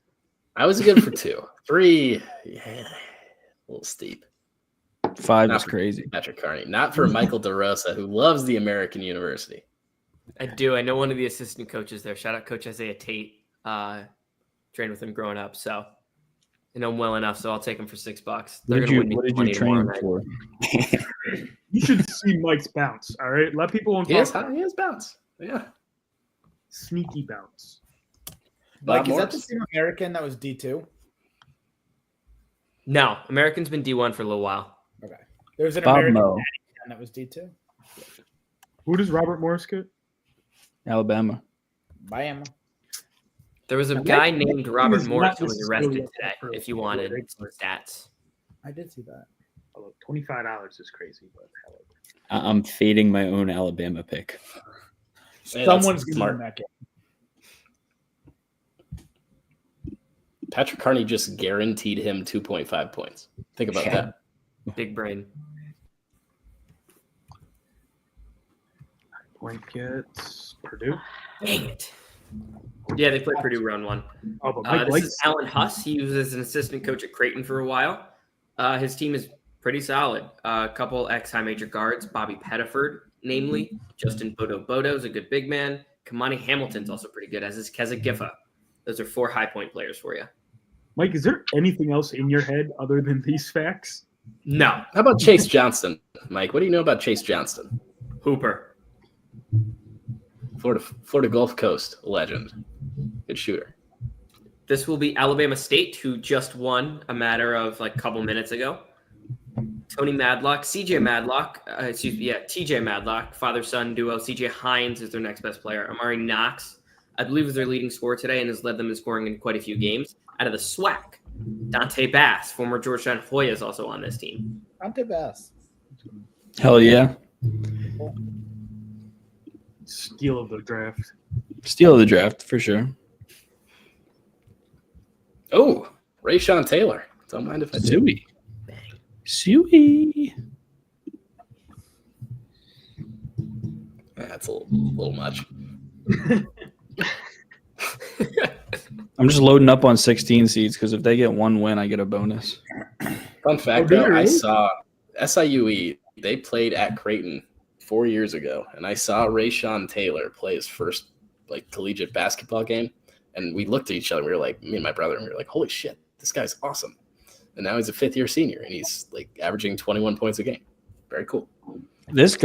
I was good for 2. 3, yeah, a little steep. 5 Not is for crazy. Patrick Carney, not for Michael DeRosa, who loves the American University. I do. I know one of the assistant coaches there. Shout out Coach Isaiah Tate. Trained with him growing up, so I know him well enough. So I'll take him for $6. They're What going to win me did you money tomorrow train night. for? You should see Mike's bounce, all right? Let people on He has bounce. Yeah. sneaky bounce. Bob Like, is that the Morris. same American that was D2? No, American's been D1 for a little while. Okay. There's an Bob American Moe, that was D2. Who does Robert Morris get? Alabama. By Emma. There was a Like, guy named Robert is Morris not who was necessarily arrested up today. for If you wanted some stats, I did see that. Although $25 is crazy, but however. I'm fading my own Alabama pick. Hey, that's Someone's going to smart. win that game. Patrick Carney just guaranteed him 2.5 points. Think about Yeah. that. big brain. Point gets Purdue. Dang it. Yeah, they played Purdue round 1. Oh, but Mike This likes is Alan Huss. He was as an assistant coach at Creighton for a while. His team is pretty solid. A couple ex-high major guards, Bobby Pettiford, namely Justin Bodo is a good big man. Kamani Hamilton's also pretty good, as is Keza Giffa. Those are 4 high point players for you. Mike, is there anything else in your head other than these facts? No. How about Chase Johnston, Mike? What do you know about Chase Johnston? Hooper. Florida Gulf Coast legend. Good shooter. This will be Alabama State, who just won a matter of like a couple minutes ago. Tony Madlock, TJ Madlock, father-son duo. CJ Hines is their next best player. Amari Knox, I believe, is their leading scorer today and has led them in scoring in quite a few games. Out of the SWAC, Dante Bass, former Georgetown Hoya, is also on this team. Dante Bass. Hell yeah. Steal of the draft. Steal of the draft, for sure. Oh, Rayshawn Taylor. Don't mind if I do. Suey. That's a little much. I'm just loading up on 16 seeds because if they get 1 win, I get a bonus. Fun fact, though, I saw SIUE. They played at Creighton 4 years ago, and I saw Rayshawn Taylor play his first like collegiate basketball game, and we looked at each other. And we were like, me and my brother, and we were like, "Holy shit, this guy's awesome!" And now he's a 5th-year senior, and he's like averaging 21 points a game. Very cool. This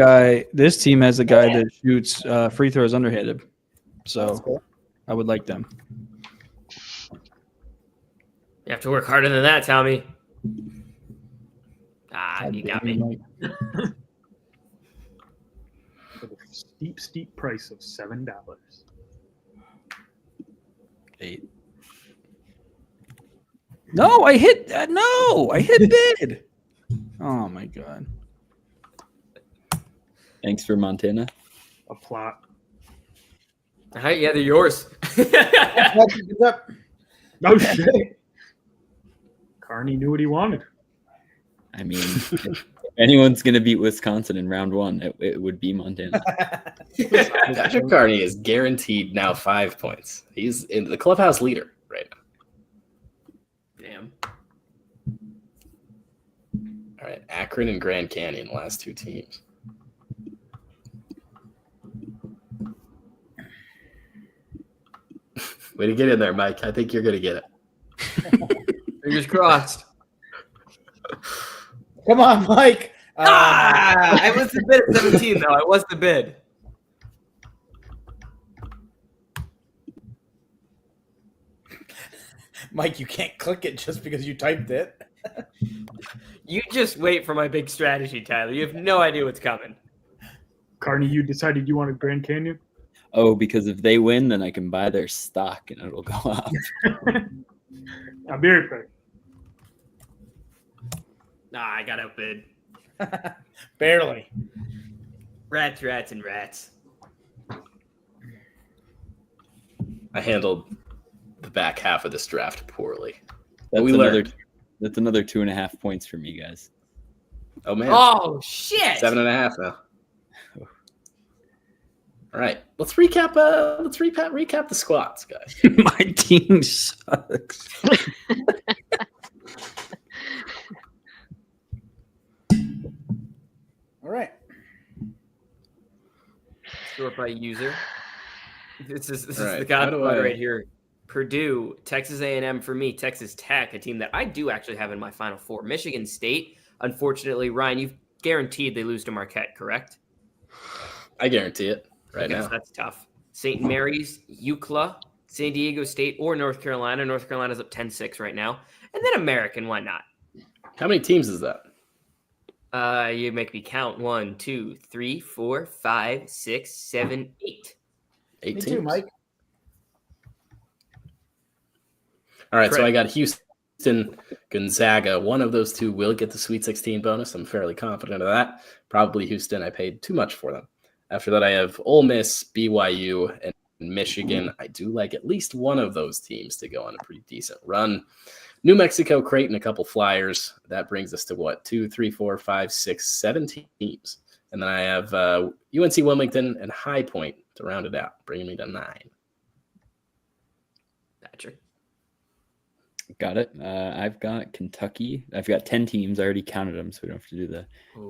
team has a guy that shoots free throws underhanded, so Cool. I would like them. You have to work harder than that, Tommy. You got me. For the steep price of $7. 8. No, I hit bid. Oh my god. Thanks for Montana. A plot. Yeah, they're yours. No shit. Carney knew what he wanted. I mean, if anyone's going to beat Wisconsin in round 1, it would be Montana. Patrick Carney is guaranteed now 5 points. He's in the clubhouse leader right now. Damn. All right, Akron and Grand Canyon, last 2 teams. Way to get in there, Mike. I think you're going to get it. Fingers crossed. Come on, Mike. I was the bid at 17, though. I was the bid. Mike, you can't click it just because you typed it. You just wait for my big strategy, Tyler. You have no idea what's coming. Carney, you decided you wanted Grand Canyon? Oh, because if they win, then I can buy their stock and it'll go up. I'll be right back. I got outbid. Barely. Rats, and rats. I handled the back half of this draft poorly. That's we another. learned. That's another 2.5 points for me, guys. Oh man. Oh, shit. 7.5 now. All right, let's recap. Recap the squats, guys. My team sucks. All right. Sort by user. This is All right, the godfather I- right here. Purdue, Texas A&M for me, Texas Tech, a team that I do actually have in my Final Four. Michigan State, unfortunately, Ryan, you've guaranteed they lose to Marquette, correct? I guarantee it right I guess now. that's tough. St. Mary's, UCLA, San Diego State, or North Carolina. North Carolina's up 10-6 right now. And then American, why not? How many teams is that? You make me count. 1, 2, 3, 4, 5, 6, 7, 8. 8 Me teams. too, Mike. All right, so Correct. I got Houston, Gonzaga. One of those two will get the Sweet 16 bonus. I'm fairly confident of that. Probably Houston. I paid too much for them. After that, I have Ole Miss, BYU, and Michigan. I do like at least one of those teams to go on a pretty decent run. New Mexico, Creighton, a couple Flyers. That brings us to what? 2, 3, 4, 5, 6, 7 teams. And then I have UNC Wilmington and High Point to round it out, bringing me to 9. Patrick. Got it. I've got Kentucky. I've got 10 teams. I already counted them, so we don't have to do the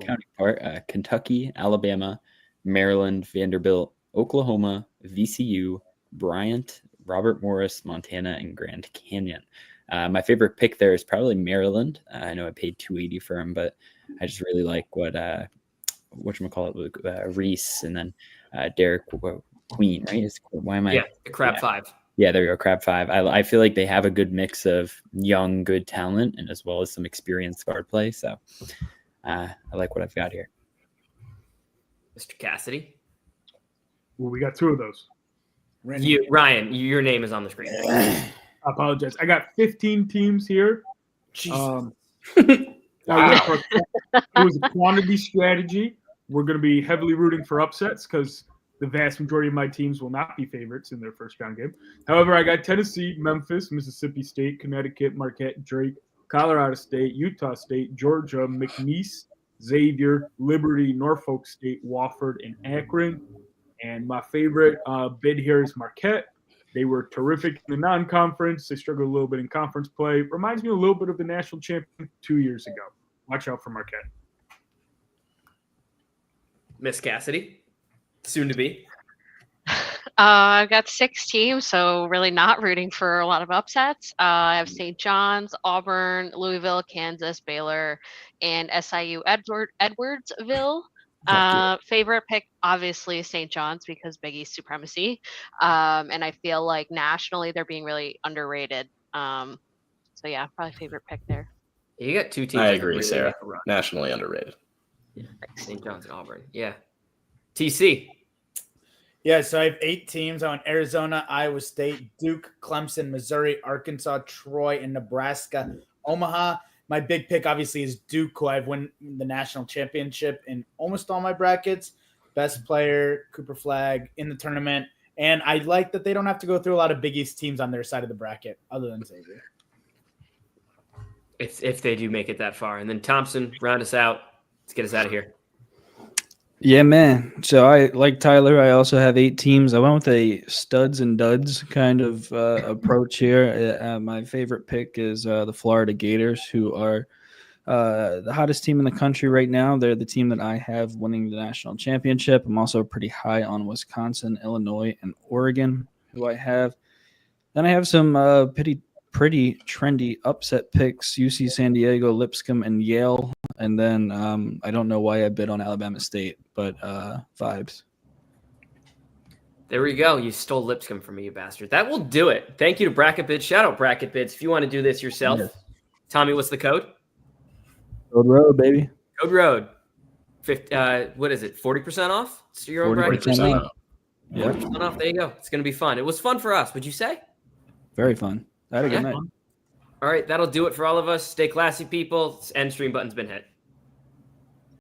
counting part. Kentucky, Alabama, Maryland, Vanderbilt, Oklahoma, VCU, Bryant, Robert Morris, Montana, and Grand Canyon. My favorite pick there is probably Maryland. I know I paid $280 for him, but I just really like whatchamacallit, Reese, and then Derek Queen, right? Crab 5. Yeah, there you go, Crab 5. I feel like they have a good mix of young, good talent, and as well as some experienced guard play. So I like what I've got here. Mr. Cassidy. Well, we got 2 of those. Ryan, your name is on the screen. I apologize. I got 15 teams here. Jesus. It was a quantity strategy. We're going to be heavily rooting for upsets because the vast majority of my teams will not be favorites in their first round game. However, I got Tennessee, Memphis, Mississippi State, Connecticut, Marquette, Drake, Colorado State, Utah State, Georgia, McNeese, Xavier, Liberty, Norfolk State, Wofford, and Akron. And my favorite bid here is Marquette. They were terrific in the non-conference. They struggled a little bit in conference play. Reminds me a little bit of the national champion 2 years ago. Watch out for Marquette. Miss Cassidy, soon to be. I've got 6 teams, so really not rooting for a lot of upsets. I have St. John's, Auburn, Louisville, Kansas, Baylor, and SIU Edwardsville. Favorite pick, obviously, St. John's because Big East supremacy. And I feel like nationally they're being really underrated. So yeah, probably favorite pick there. You got 2 teams. I agree, Sarah. Nationally underrated. Yeah, St. John's and Auburn. Yeah. TC. Yeah, so I have 8 teams. I want Arizona, Iowa State, Duke, Clemson, Missouri, Arkansas, Troy, and Nebraska. Omaha. My big pick, obviously, is Duke, who I've won the national championship in almost all my brackets. Best player, Cooper Flag in the tournament. And I like that they don't have to go through a lot of Big East teams on their side of the bracket, other than Xavier. If they do make it that far. And then Thompson, round us out. Let's get us out of here. Yeah, man. So I, like Tyler, I also have 8 teams. I went with a studs and duds kind of approach here. My favorite pick is the Florida Gators, who are the hottest team in the country right now. They're the team that I have winning the national championship. I'm also pretty high on Wisconsin, Illinois, and Oregon, who I have. Then I have some pretty trendy upset picks: UC San Diego, Lipscomb, and Yale. And then I don't know why I bid on Alabama State, but vibes. There we go. You stole Lipscomb from me, you bastard. That will do it. Thank you to BracketBids. Shout out BracketBids. If you want to do this yourself, yes. Tommy, what's the code? Code Road, baby. Code Road. What is it? 40% off? So your own bracket. 40% off. 40% off. There you go. It's going to be fun. It was fun for us. Would you say? Very fun. I had a good night. All right. That'll do it for all of us. Stay classy, people. End stream button's been hit.